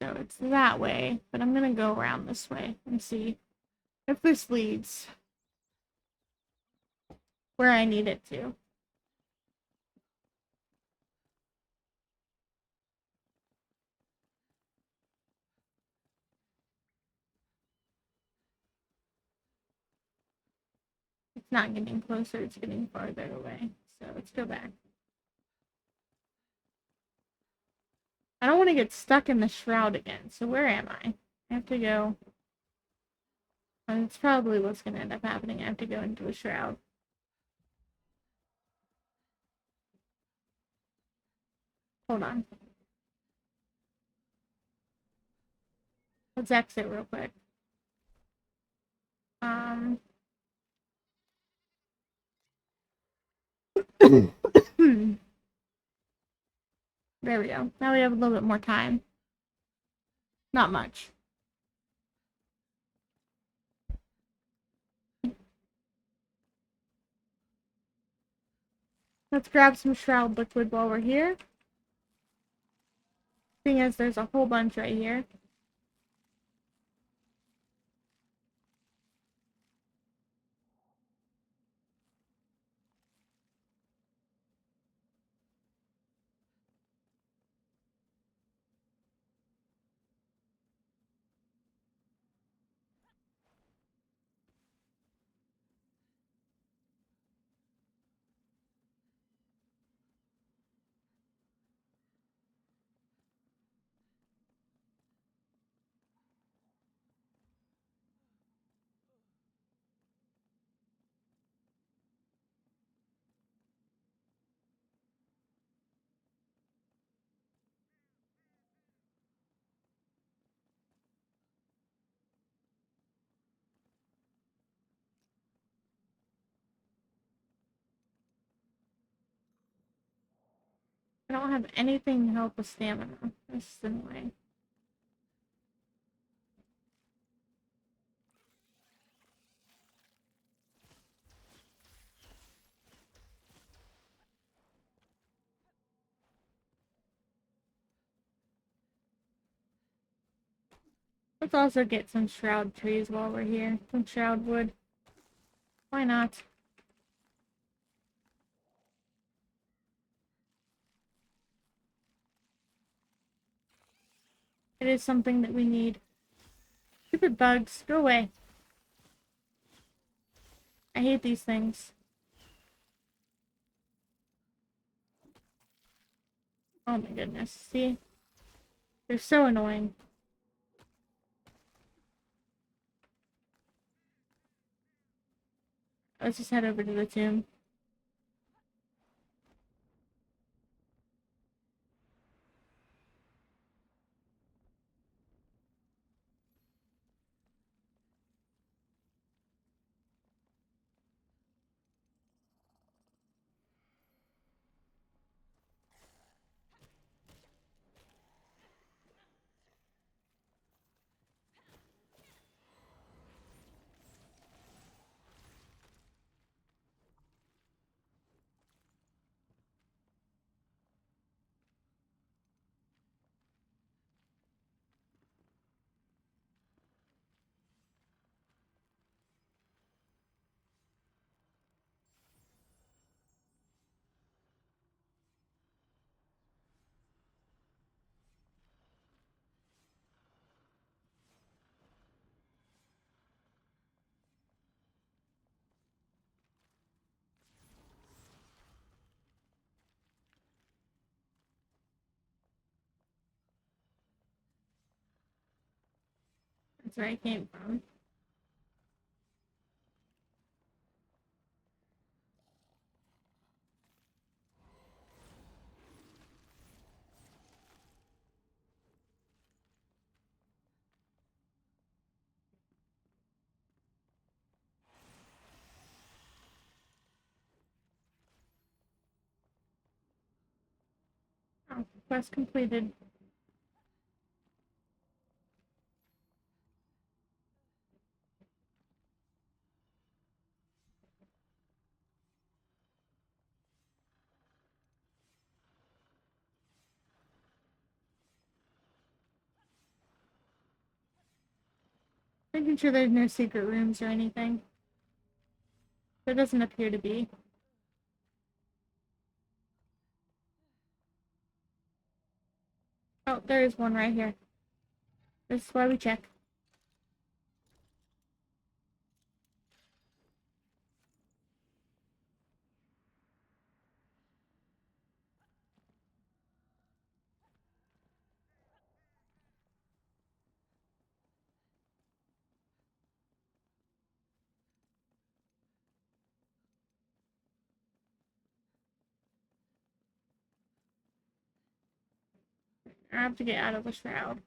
[SPEAKER 1] So it's that way, but I'm gonna go around this way and see if this leads where I need it to. It's not getting closer, it's getting farther away. So let's go back. I don't want to get stuck in the shroud again. So where am I? I have to go. And it's probably what's going to end up happening. I have to go into a shroud. Hold on. Let's exit real quick. There we go. Now we have a little bit more time. Not much. Let's grab some Shroud liquid while we're here. Thing is, there's a whole bunch right here. I don't have anything to help with stamina. This is annoying. Let's also get some Shroud trees while we're here. Some Shroud wood. Why not? It is something that we need. Stupid bugs, go away. I hate these things. Oh my goodness, see? They're so annoying. Let's just head over to the tomb. That's where I came from. Oh, quest completed. Making sure there's no secret rooms or anything. There doesn't appear to be. Oh, there is one right here. This is why we check. I have to get out of the shroud.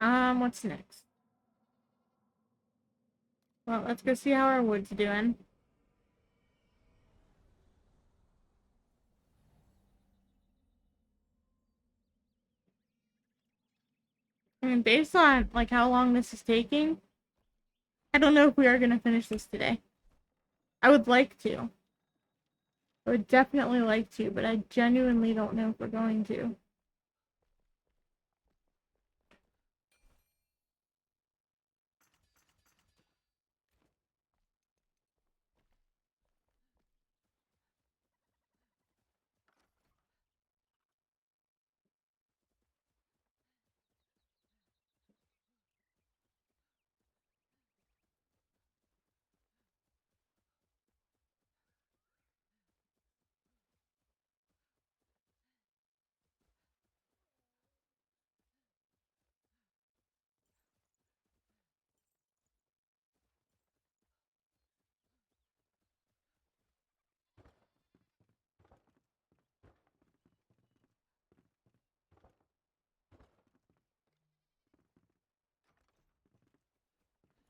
[SPEAKER 1] What's next? Well, let's go see how our wood's doing. I mean, based on like how long this is taking, I don't know if we are gonna finish this today. I would like to. I would definitely like to, but I genuinely don't know if we're going to.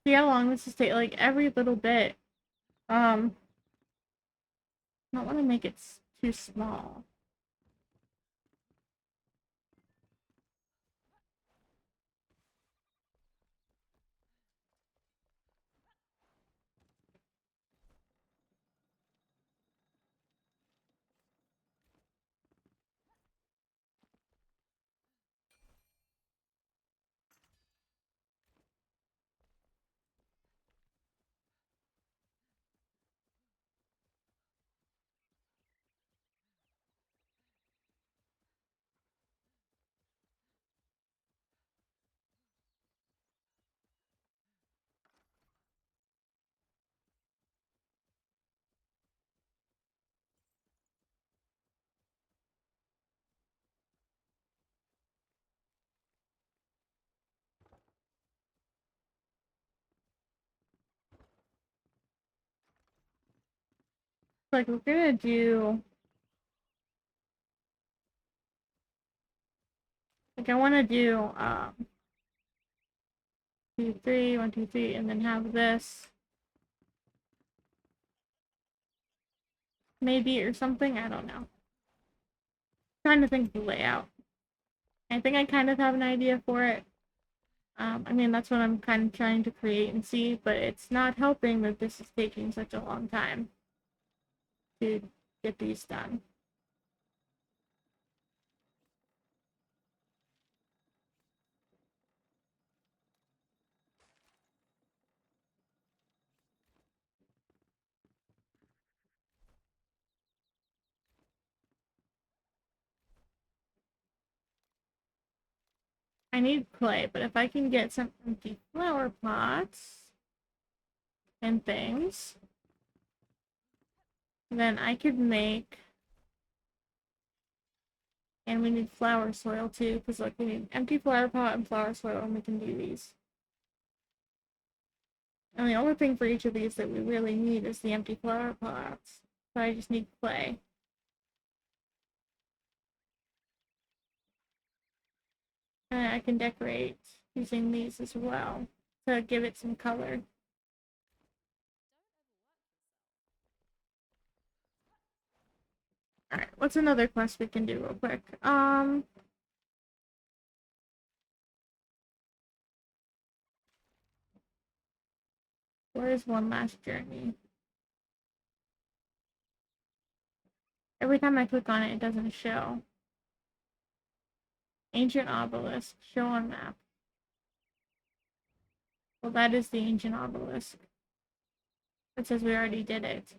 [SPEAKER 1] See how long this is taking? Like every little bit. I don't want to make it too small. Like we're gonna do. Like I want to do 2, 3, 1, 2, 3, and then have this maybe or something. I don't know. Trying to think of the layout. I think I kind of have an idea for it. I mean, that's what I'm kind of trying to create and see, but it's not helping that this is taking such a long time to get these done. I need clay, but if I can get some empty flower pots and things, then I could make. And we need flower soil too, because like we need empty flower pot and flower soil, and we can do these. And the only thing for each of these that we really need is the empty flower pots. So I just need clay. And I can decorate using these as well to give it some color. Alright, what's another quest we can do real quick? Where's one last journey? Every time I click on it, it doesn't show. Ancient obelisk. Show on map. Well, that is the ancient obelisk. It says we already did it.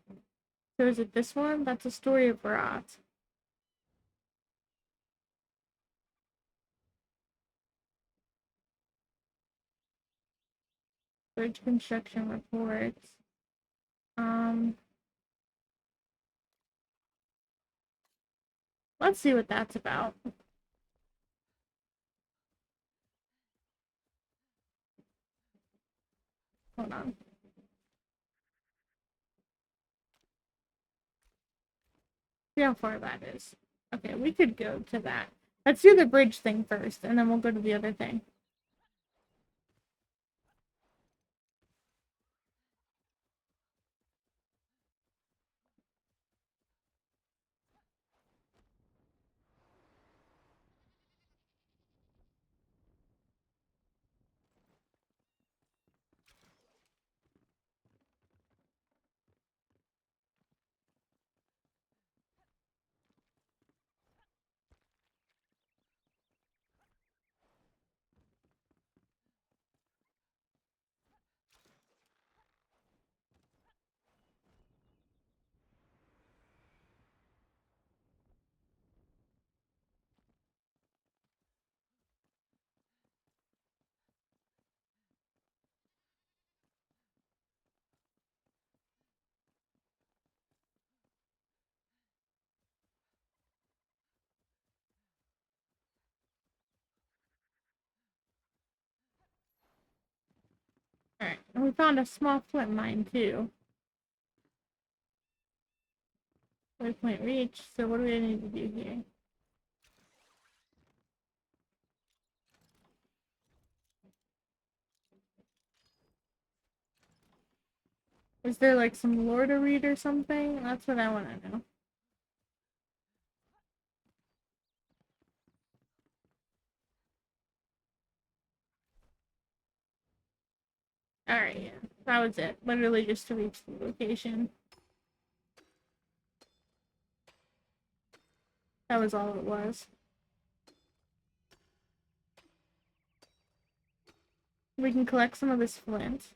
[SPEAKER 1] So is it this one? That's a story of rot. Bridge construction reports. Um, let's see what that's about. Hold on. See how far that is. Okay, we could go to that. Let's do the bridge thing first, and then we'll go to the other thing. Alright, and we found a small flint mine too. Waypoint reached, so what do we need to do here? Is there like some lore to read or something? That's what I want to know. Alright, yeah. That was it. Literally just to reach the location. That was all it was. We can collect some of this flint.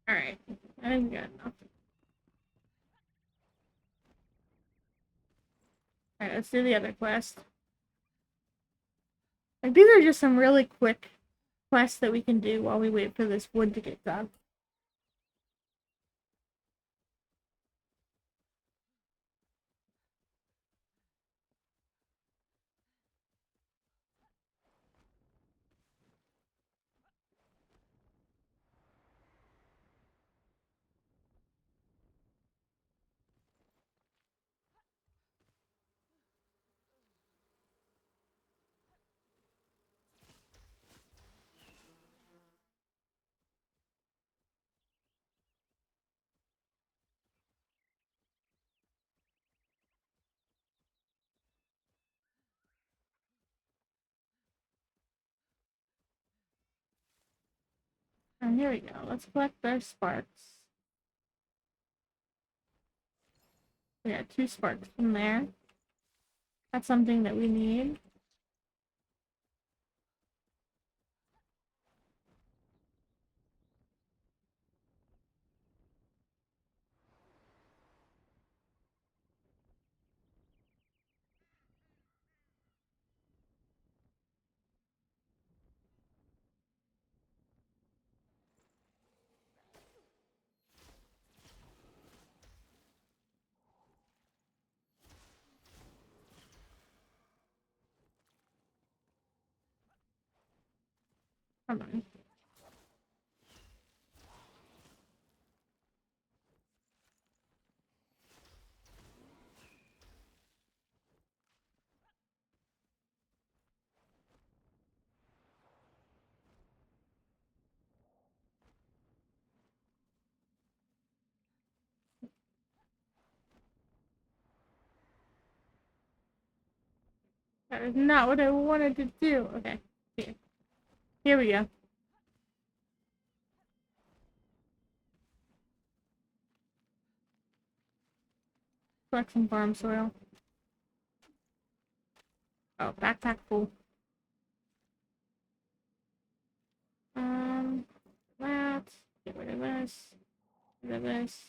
[SPEAKER 1] Alright. I think we got enough. Alright, let's do the other quest. Like, these are just some really quick quests that we can do while we wait for this wood to get dug. And here we go. Let's collect their sparks. We got 2 sparks from there. That's something that we need. Come on. That is not what I wanted to do. Okay. Here we go. Collect some farm soil. Oh, backpack full. That. Get rid of this. Get rid of this.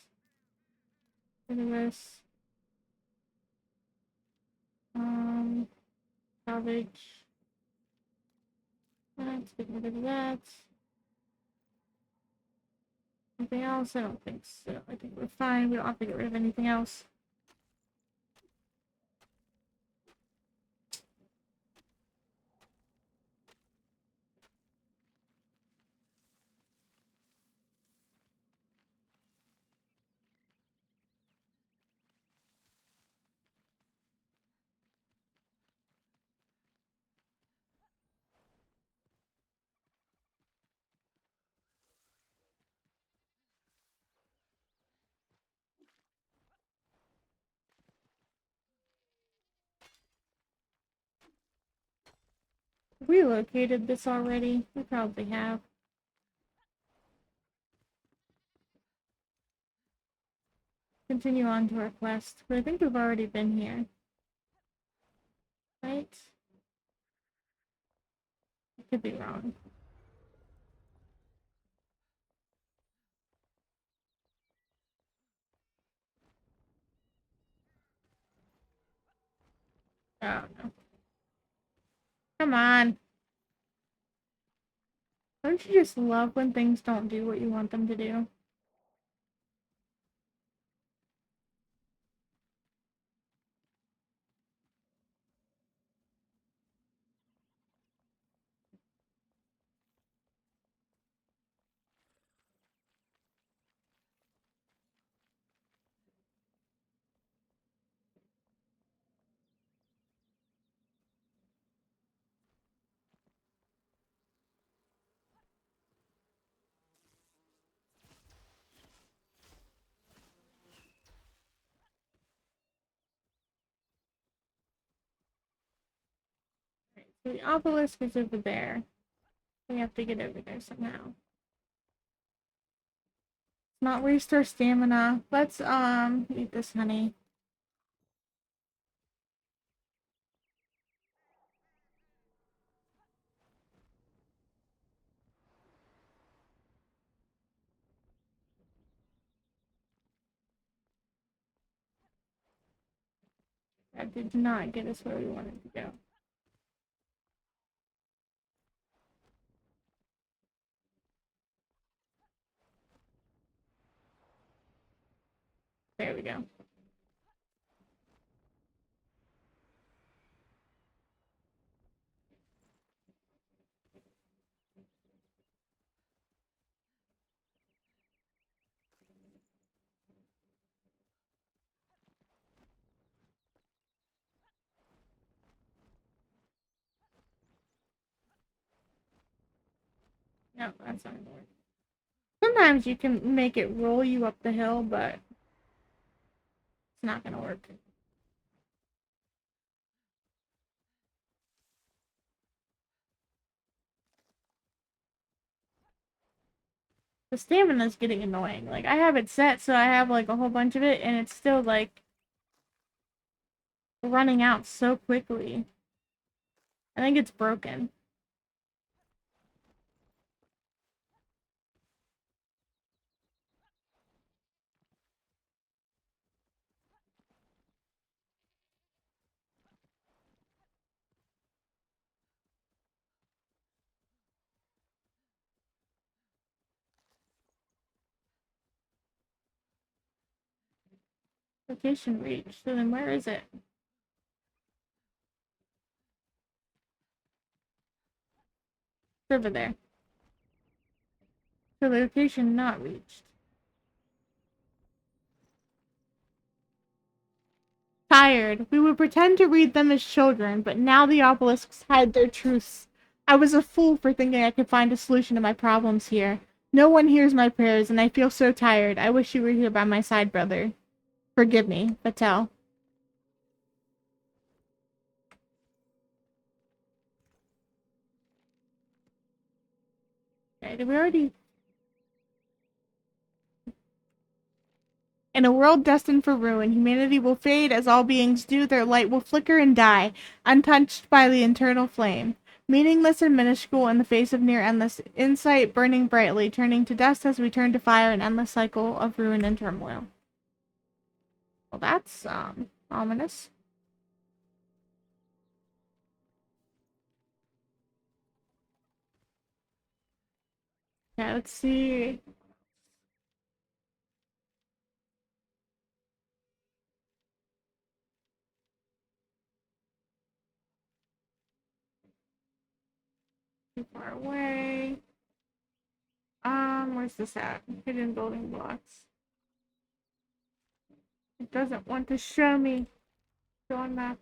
[SPEAKER 1] Get rid of this. Salvage. Let's get rid of that. Anything else? I don't think so. I think we're fine. We don't have to get rid of anything else. We located this already. We probably have. Continue on to our quest, but I think we've already been here. Right? I could be wrong. Oh no. Come on. Don't you just love when things don't do what you want them to do? Right, so the obelisk is over there. We have to get over there somehow. Let's not waste our stamina. Let's eat this honey. That did not get us where we wanted to go. There we go. No, that's not gonna work. Sometimes you can make it roll you up the hill, but it's not gonna work. The stamina's getting annoying. Like, I have it set so I have, like, a whole bunch of it, and it's still, like, running out so quickly. I think it's broken. Location reached. So then where is it? It's over there. So location not reached. Tired. We would pretend to read them as children, but now the obelisks hide their truths. I was a fool for thinking I could find a solution to my problems here. No one hears my prayers, and I feel so tired. I wish you were here by my side, brother. Forgive me, Patel. Okay, did we already... In a world destined for ruin, humanity will fade as all beings do. Their light will flicker and die, untouched by the eternal flame. Meaningless and minuscule in the face of near endless insight, burning brightly, turning to dust as we turn to fire, an endless cycle of ruin and turmoil. Well, that's, ominous. Okay, let's see. Too far away. Where's this at? Hidden building blocks. It doesn't want to show me. Go on map.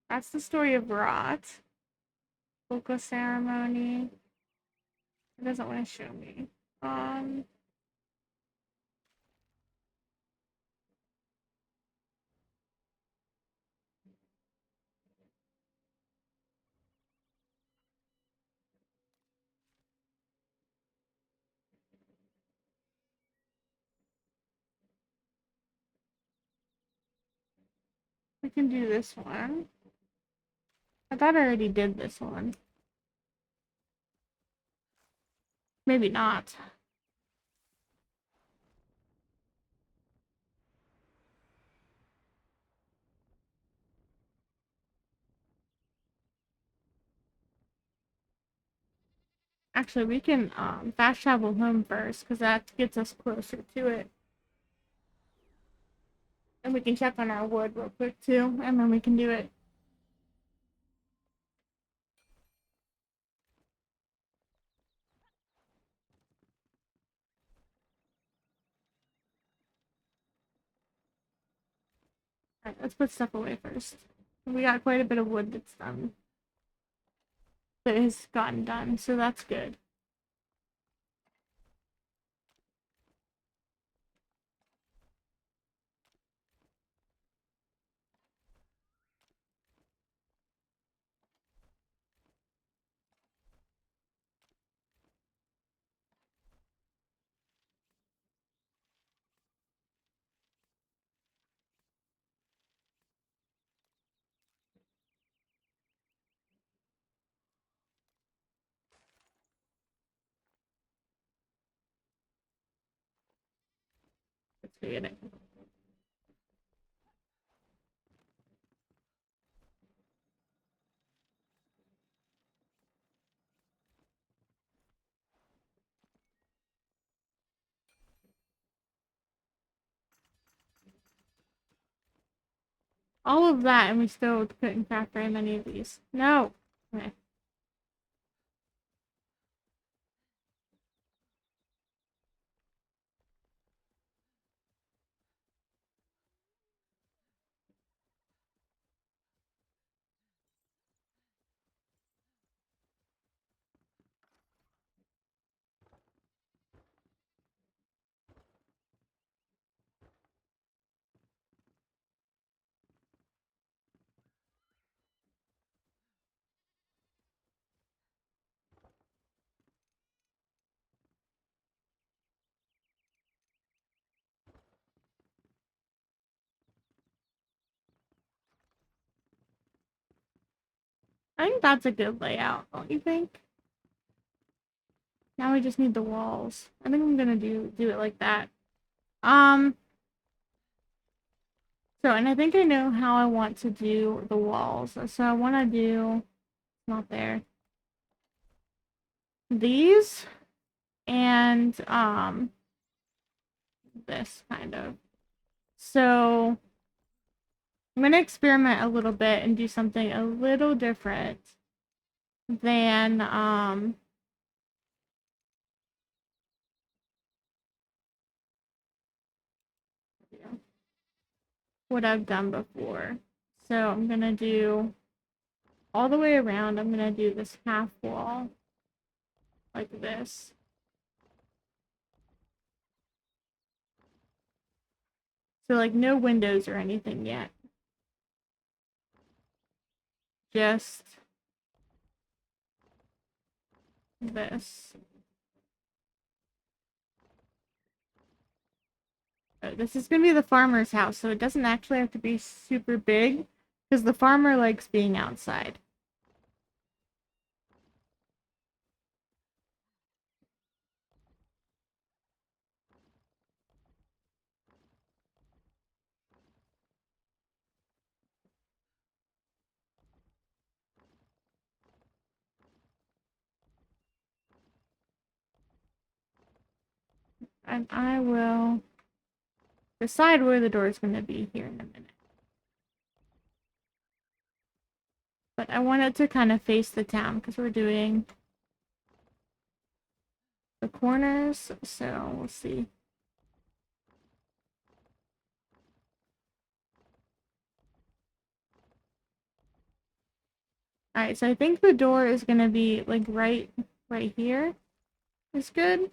[SPEAKER 1] That's the story of Rot. Vocal ceremony. It doesn't want to show me. Um, we can do this one. I thought I already did this one. Maybe not. Actually, we can fast travel home first, because that gets us closer to it. And we can check on our wood real quick too, and then we can do it. Alright, let's put stuff away first. We got quite a bit of wood that's done. That has gotten done, so that's good. Let's get it. All of that, and we still couldn't craft very many of these. No! Okay. I think that's a good layout, don't you think? Now we just need the walls. I think I'm gonna do it like that. Um, so, and I think I know how I want to do the walls. So I want to do, not there, these, and, this kind of. So, I'm gonna experiment a little bit and do something a little different than, what I've done before. So I'm gonna do all the way around. I'm gonna do this half wall like this. So like no windows or anything yet. Just this. This is gonna be the farmer's house, so it doesn't actually have to be super big because the farmer likes being outside. And I will decide where the door is going to be here in a minute. But I want it to kind of face the town because we're doing the corners, so we'll see. Alright, so I think the door is going to be like right here is good.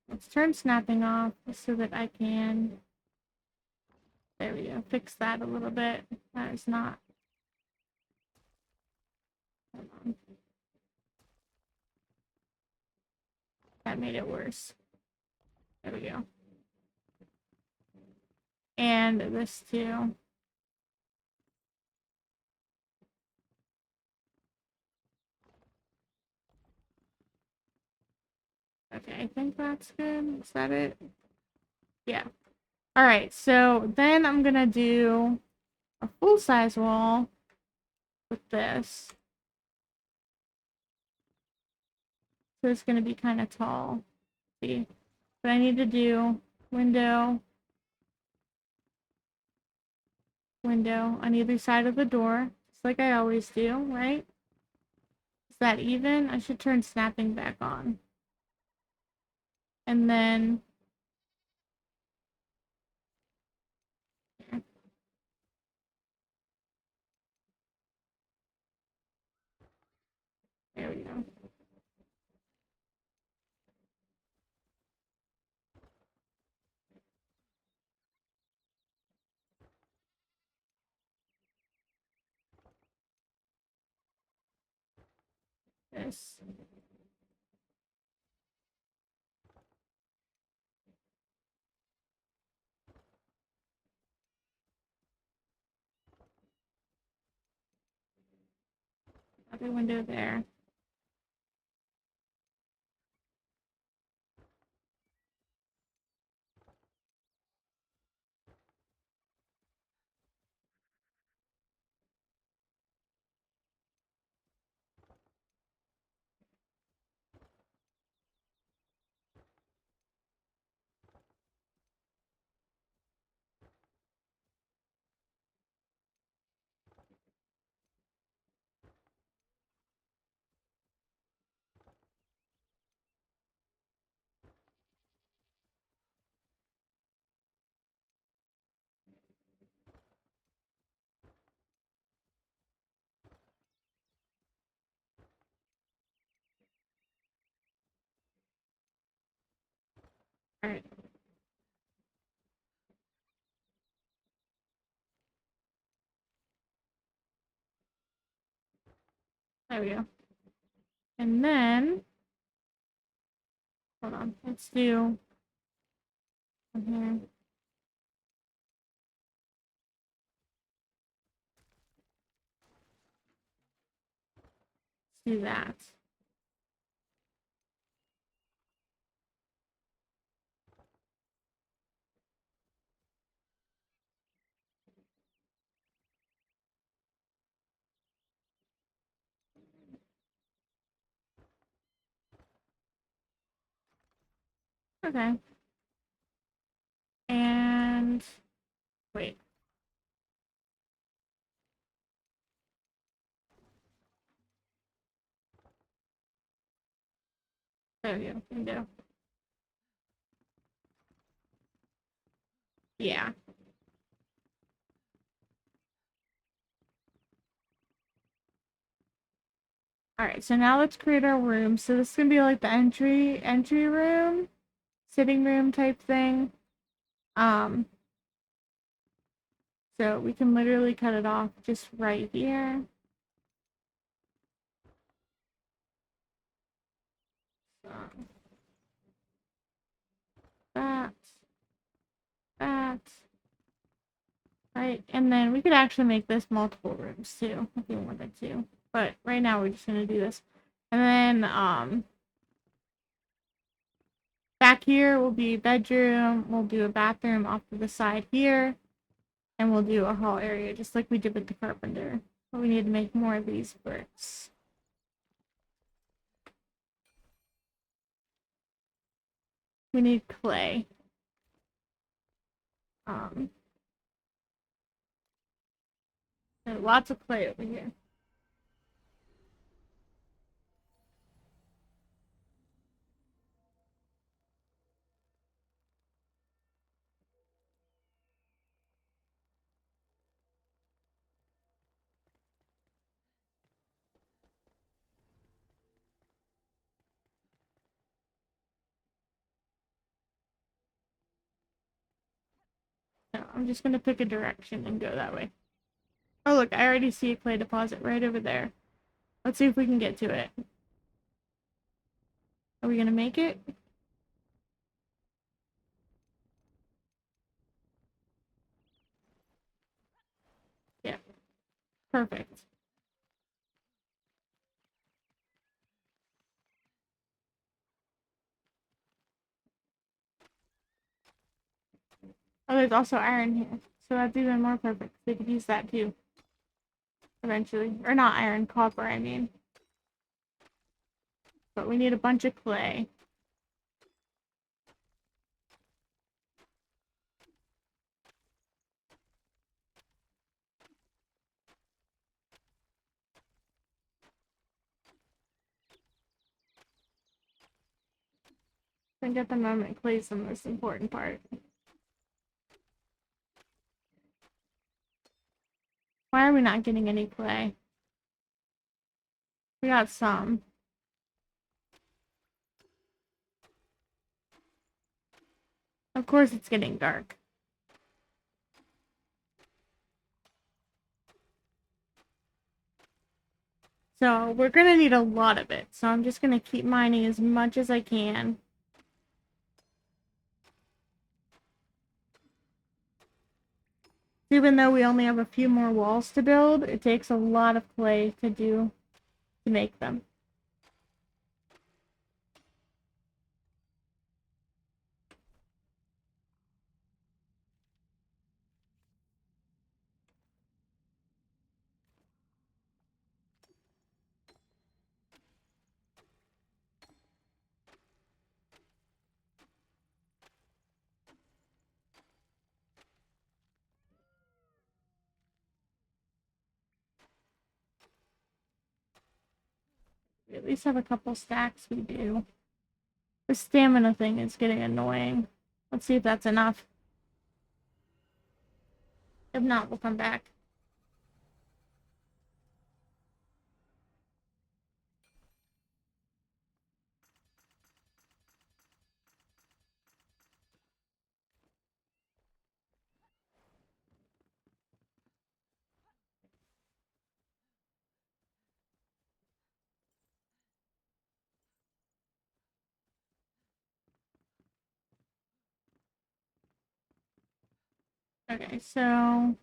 [SPEAKER 1] Let's turn snapping off so that I can, there we go, fix that a little bit. That is not, hold on. That made it worse. There we go. And this too. Okay, I think that's good. Is that it? Yeah. Alright, so then I'm gonna do a full-size wall with this. So it's gonna be kind of tall. See? But I need to do window, window on either side of the door, just like I always do, right? Is that even? I should turn snapping back on. And then there we go. This. Other window there. Alright. There we go. And then, hold on, let's do here. Let's do that. Okay. And wait. There we go. Window. Yeah. Alright, so now let's create our room. So this is gonna be like the entry room, sitting room type thing. Um, so we can literally cut it off just right here. So, that, that, right, and then we could actually make this multiple rooms too, if we wanted to. But right now we're just gonna do this. And then back here will be bedroom, we'll do a bathroom off to the side here, and we'll do a hall area just like we did with the carpenter. But we need to make more of these bricks. We need clay. Um, there's lots of clay over here. So I'm just gonna pick a direction and go that way. Oh look, I already see a clay deposit right over there. Let's see if we can get to it. Are we gonna make it? Yeah, perfect. Oh, there's also iron here. So that's even more perfect. They could use that too. Eventually. Or not iron, copper, I mean. But we need a bunch of clay. I think at the moment clay's the most important part. Why are we not getting any clay? We got some. Of course it's getting dark. So we're gonna need a lot of it. So I'm just gonna keep mining as much as I can. Even though we only have a few more walls to build, it takes a lot of clay to make them. We at least have a couple stacks, we do. The stamina thing is getting annoying. Let's see if that's enough. If not, we'll come back. Okay, so I'm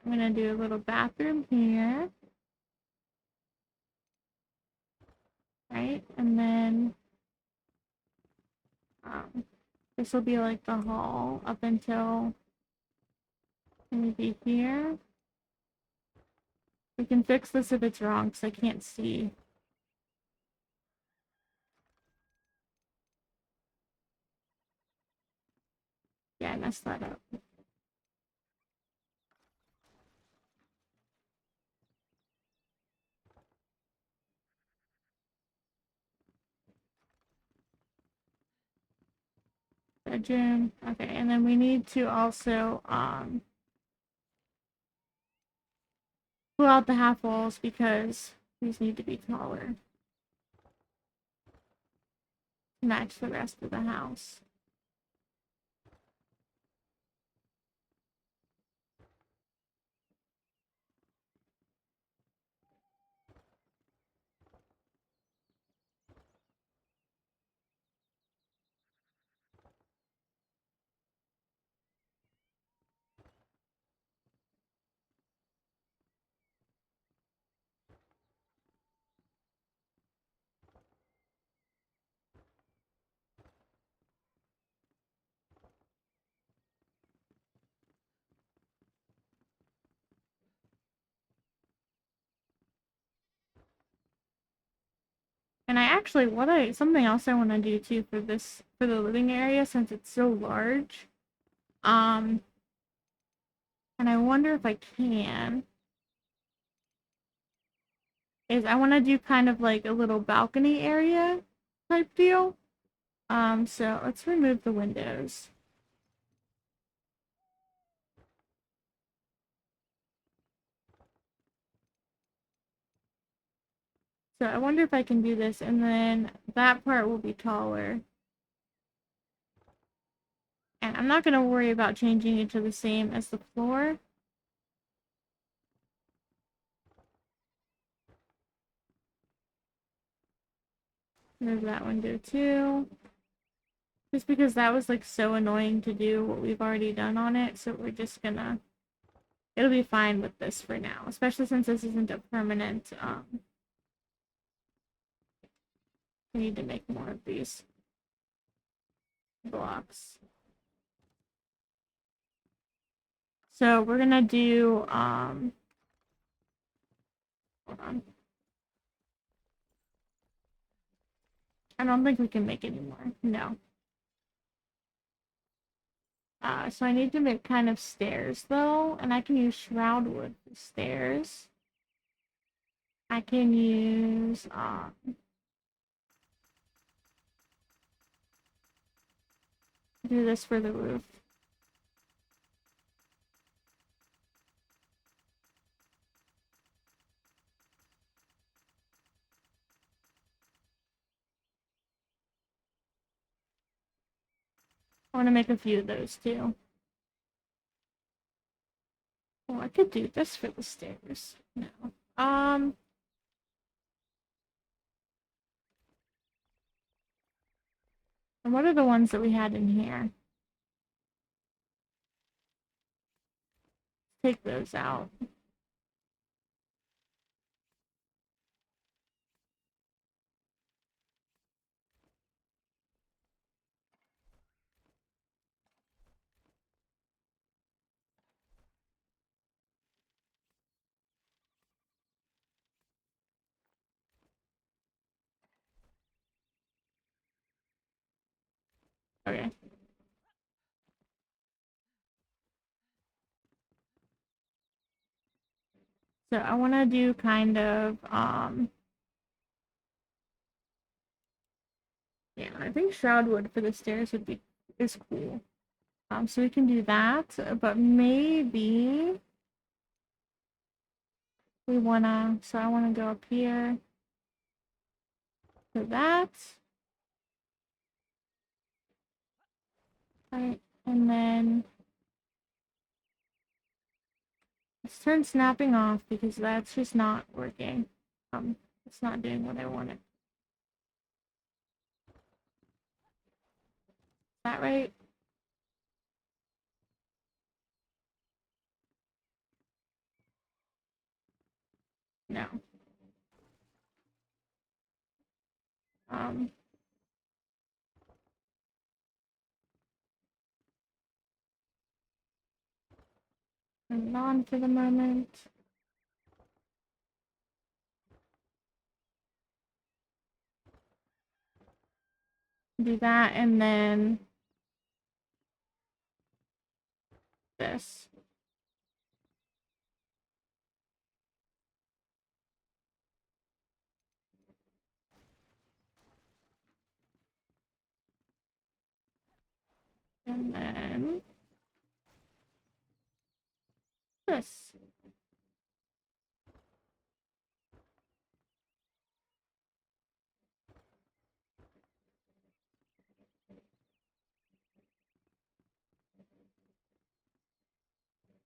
[SPEAKER 1] gonna do a little bathroom here. Right? And then this will be like the hall up until maybe here. We can fix this if it's wrong because I can't see. Yeah, I messed that up. Bedroom. Okay, and then we need to also pull out the half walls because these need to be taller to match the rest of the house. And I actually, something else I want to do too for the living area since it's so large. Um, and I wonder if I can, is I want to do kind of like a little balcony area type deal. So let's remove the windows. So I wonder if I can do this, and then that part will be taller. And I'm not going to worry about changing it to the same as the floor. Move that window too. Just because that was like so annoying to do what we've already done on it, so we're just gonna it'll be fine with this for now, especially since this isn't a permanent we need to make more of these blocks. So we're gonna do hold on. I don't think we can make any more. No. So I need to make kind of stairs though, and I can use shroud wood for stairs. I can use do this for the roof. I want to make a few of those too. Oh, I could do this for the stairs. No. And what are the ones that we had in here? Take those out. Okay. So I want to do kind of yeah, I think shroud wood for the stairs would be is cool. So we can do that, but maybe we wanna. So I want to go up here for that, right? And then let's turn snapping off because that's just not working. It's not doing what I wanted. Is that right? No. Um, Turn it on for the moment. Do that and then this. And then this.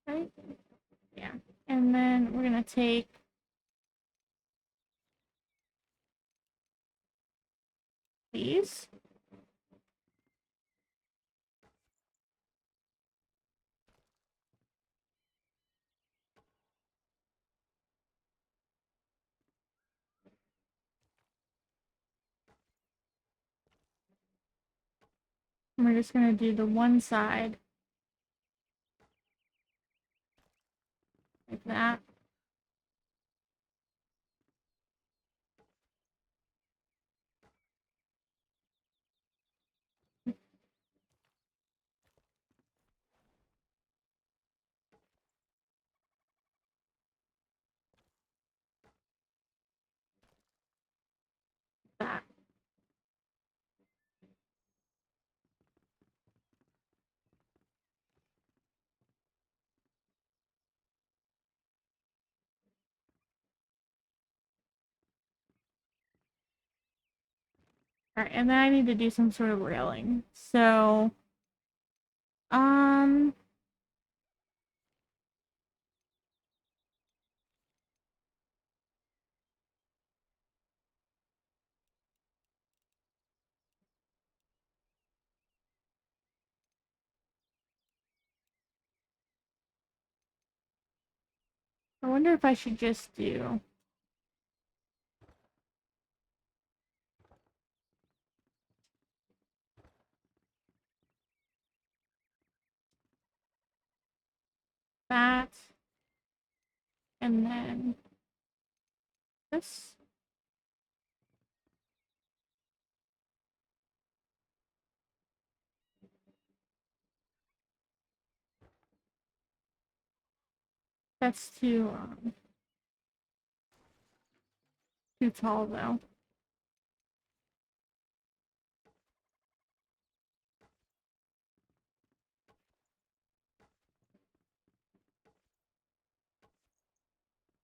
[SPEAKER 1] Right? Yeah. And then we're gonna take these. And we're just gonna do the one side like that. That. Alright, and then I need to do some sort of railing. So um I wonder if I should just do that and then this. That's too tall though.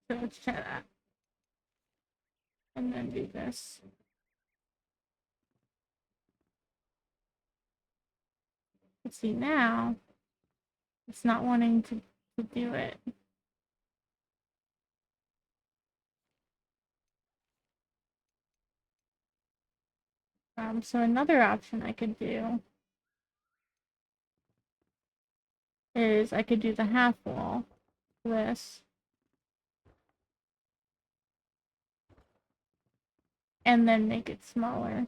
[SPEAKER 1] So let's try that. And then do this. Let's see now. It's not wanting to do it. So another option I could do is I could do the half wall. This. And then make it smaller.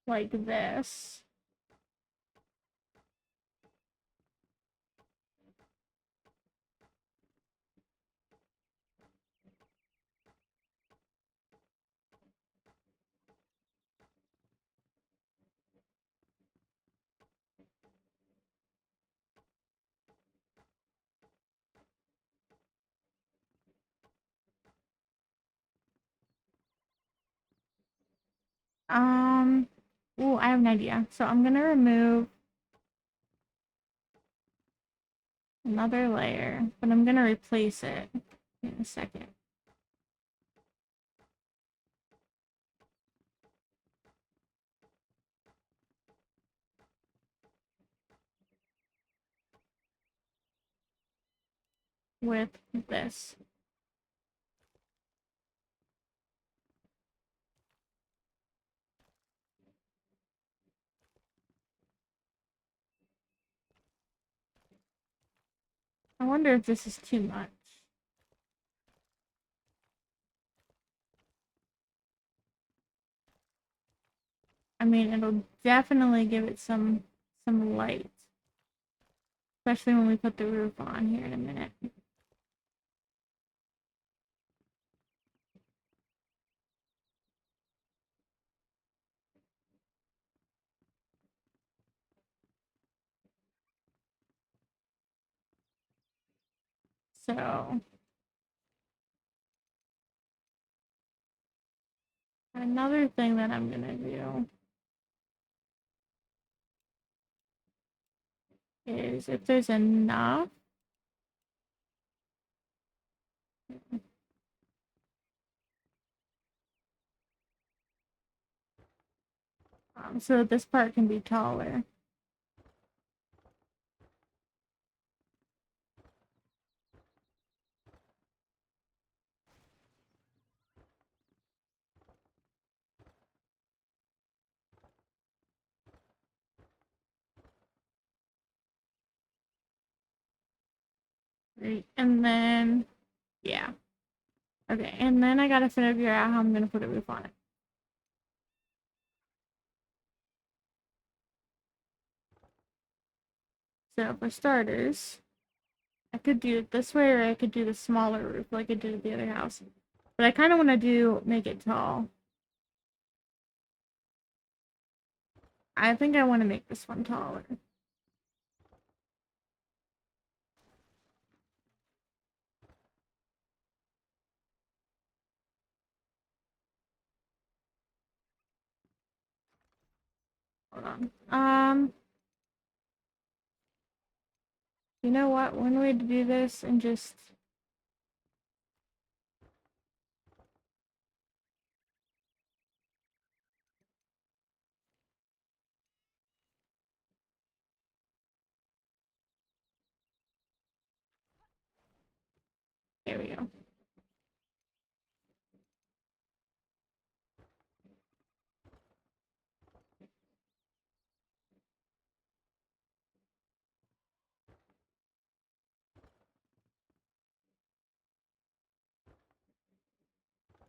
[SPEAKER 1] Like this. Um, oh, I have an idea. So I'm gonna remove another layer, but I'm gonna replace it in a second. With this. I wonder if this is too much. I mean, it'll definitely give it some light, especially when we put the roof on here in a minute. So another thing that I'm gonna do is if there's enough, so this part can be taller. Right? And then, yeah. Okay, and then I gotta figure out how I'm gonna put a roof on it. So for starters, I could do it this way or I could do the smaller roof like I did at the other house. But I kind of want to make it tall. I think I want to make this one taller. Hold on. You know what? One way to do this and just... There we go.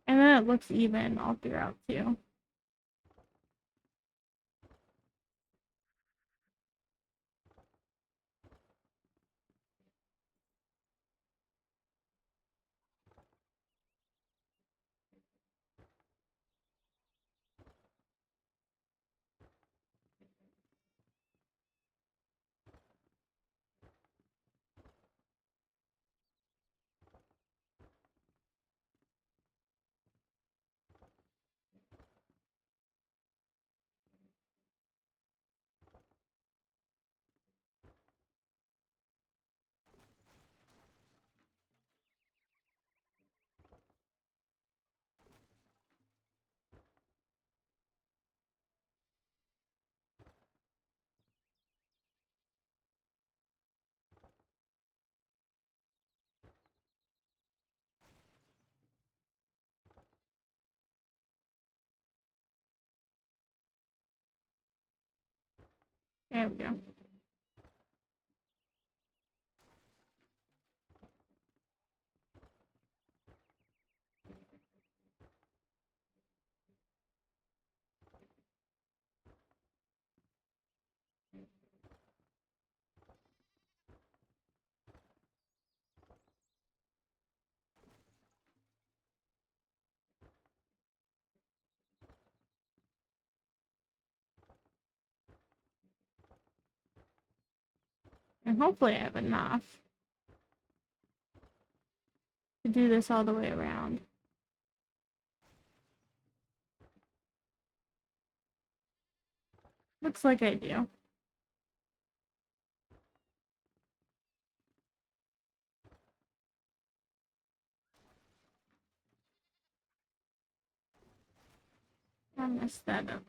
[SPEAKER 1] And then it looks even all throughout too. There we go. And hopefully I have enough to do this all the way around. Looks like I do. I messed that up.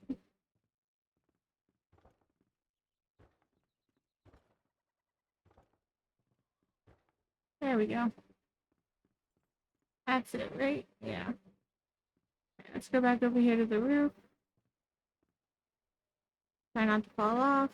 [SPEAKER 1] There we go. That's it, right? Yeah. Let's go back over here to the roof. Try not to fall off.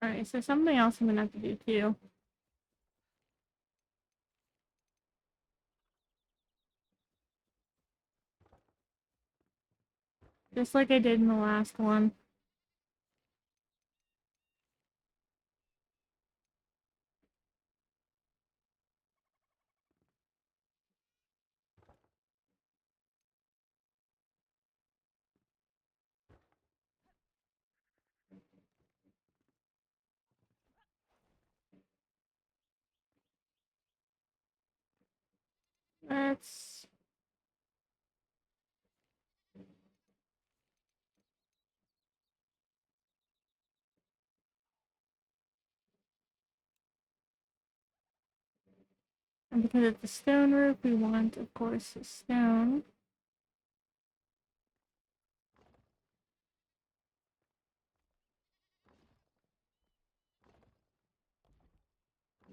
[SPEAKER 1] Alright, so something else I'm gonna have to do too. Just like I did in the last one. Let's... And because it's a stone roof, we want, of course, a stone.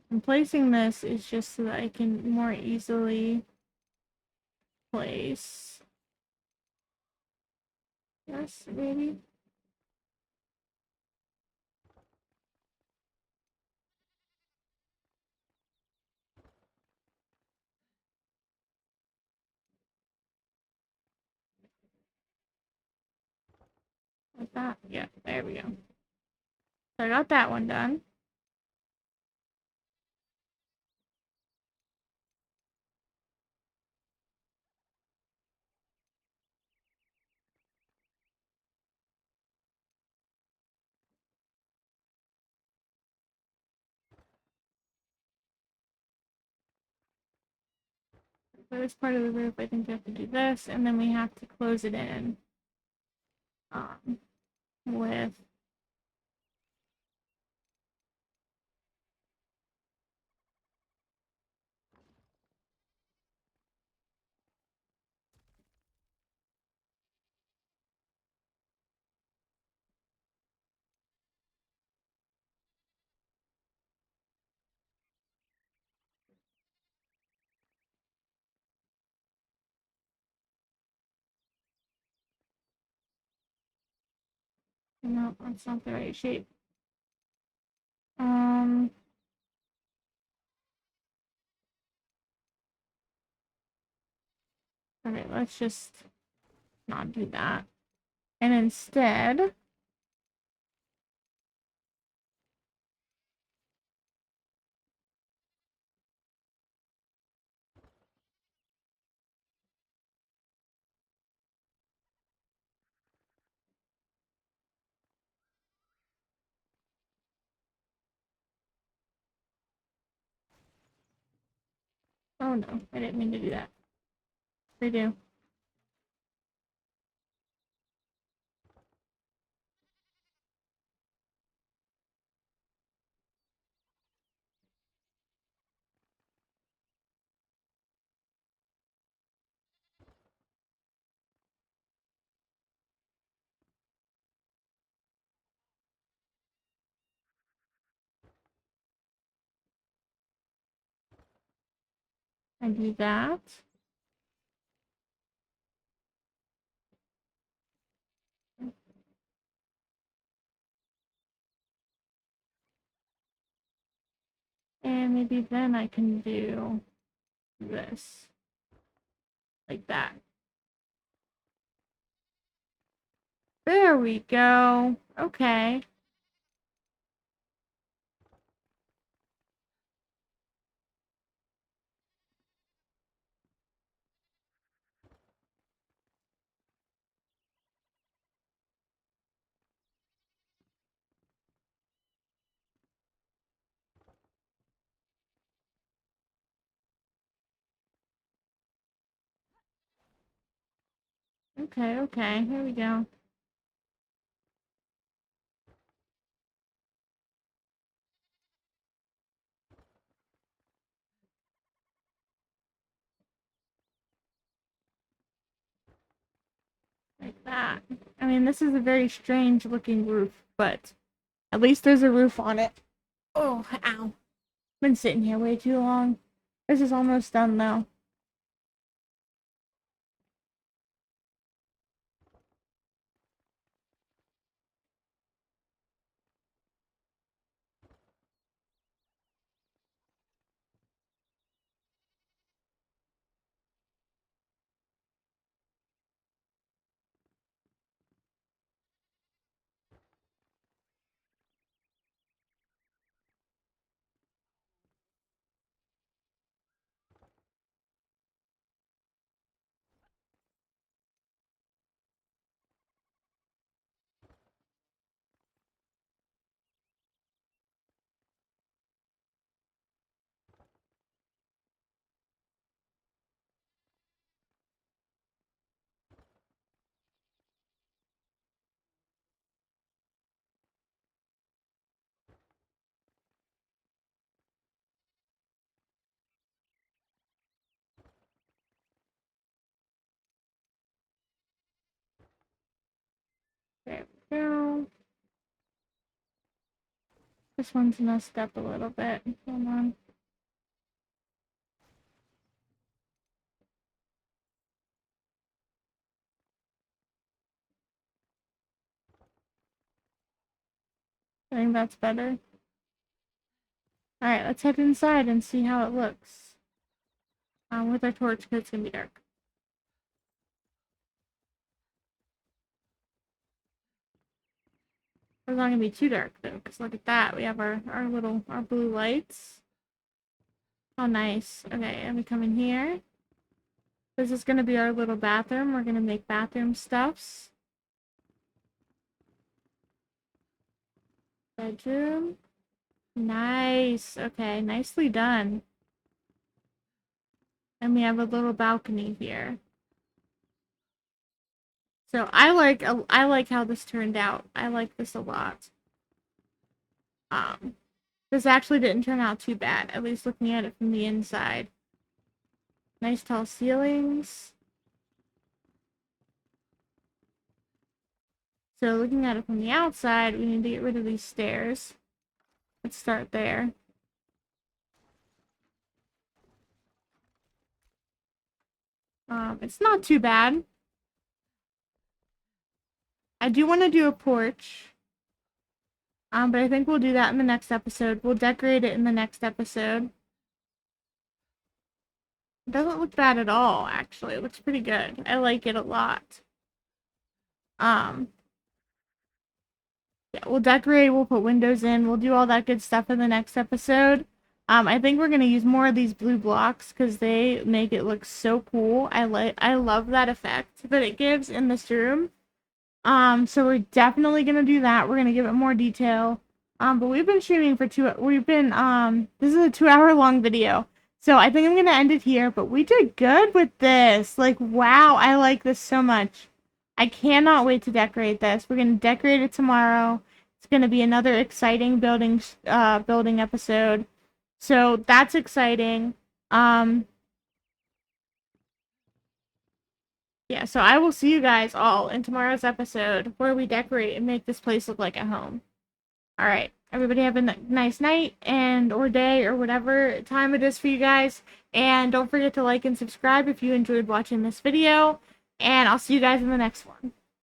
[SPEAKER 1] And placing this is just so that I can more easily place... Yes, maybe? that? Yeah, there we go. So I got that one done. For this part of the roof, I think we have to do this, and then we have to close it in um, with. No, that's not the right shape. Um. Okay, let's just not do that, and instead. Oh no, I didn't mean to do that. Redo. I do that. And maybe then I can do this. Like that. There we go. Okay. Okay, okay. Here we go. Like that. I mean, this is a very strange looking roof, but at least there's a roof on it. Oh, ow. Been sitting here way too long. This is almost done though. There we go. This one's messed up a little bit. Hold on. I think that's better. Alright, let's head inside and see how it looks. With our torch, because it's gonna be dark. . It's not gonna be too dark though, because look at that. We have our blue lights. Oh, nice. Okay, and we come in here. This is gonna be our little bathroom. We're gonna make bathroom stuffs. Bedroom. Nice. Okay, nicely done. And we have a little balcony here. So I like how this turned out. I like this a lot. Um, this actually didn't turn out too bad, at least looking at it from the inside. Nice tall ceilings. So looking at it from the outside, we need to get rid of these stairs. Let's start there. It's not too bad. I do want to do a porch. But I think we'll do that in the next episode. We'll decorate it in the next episode. It doesn't look bad at all, actually. It looks pretty good. I like it a lot. Um, yeah, we'll decorate, we'll put windows in, we'll do all that good stuff in the next episode. I think we're gonna use more of these blue blocks because they make it look so cool. I love that effect that it gives in this room. So we're definitely gonna do that. We're gonna give it more detail. But we've been streaming for this is a 2 hour long video. So I think I'm gonna end it here, but we did good with this. Like, wow, I like this so much. I cannot wait to decorate this. We're gonna decorate it tomorrow. It's gonna be another exciting building episode. So that's exciting. Yeah, so I will see you guys all in tomorrow's episode where we decorate and make this place look like a home. All right, everybody have a nice night and or day or whatever time it is for you guys. And don't forget to like and subscribe if you enjoyed watching this video. And I'll see you guys in the next one.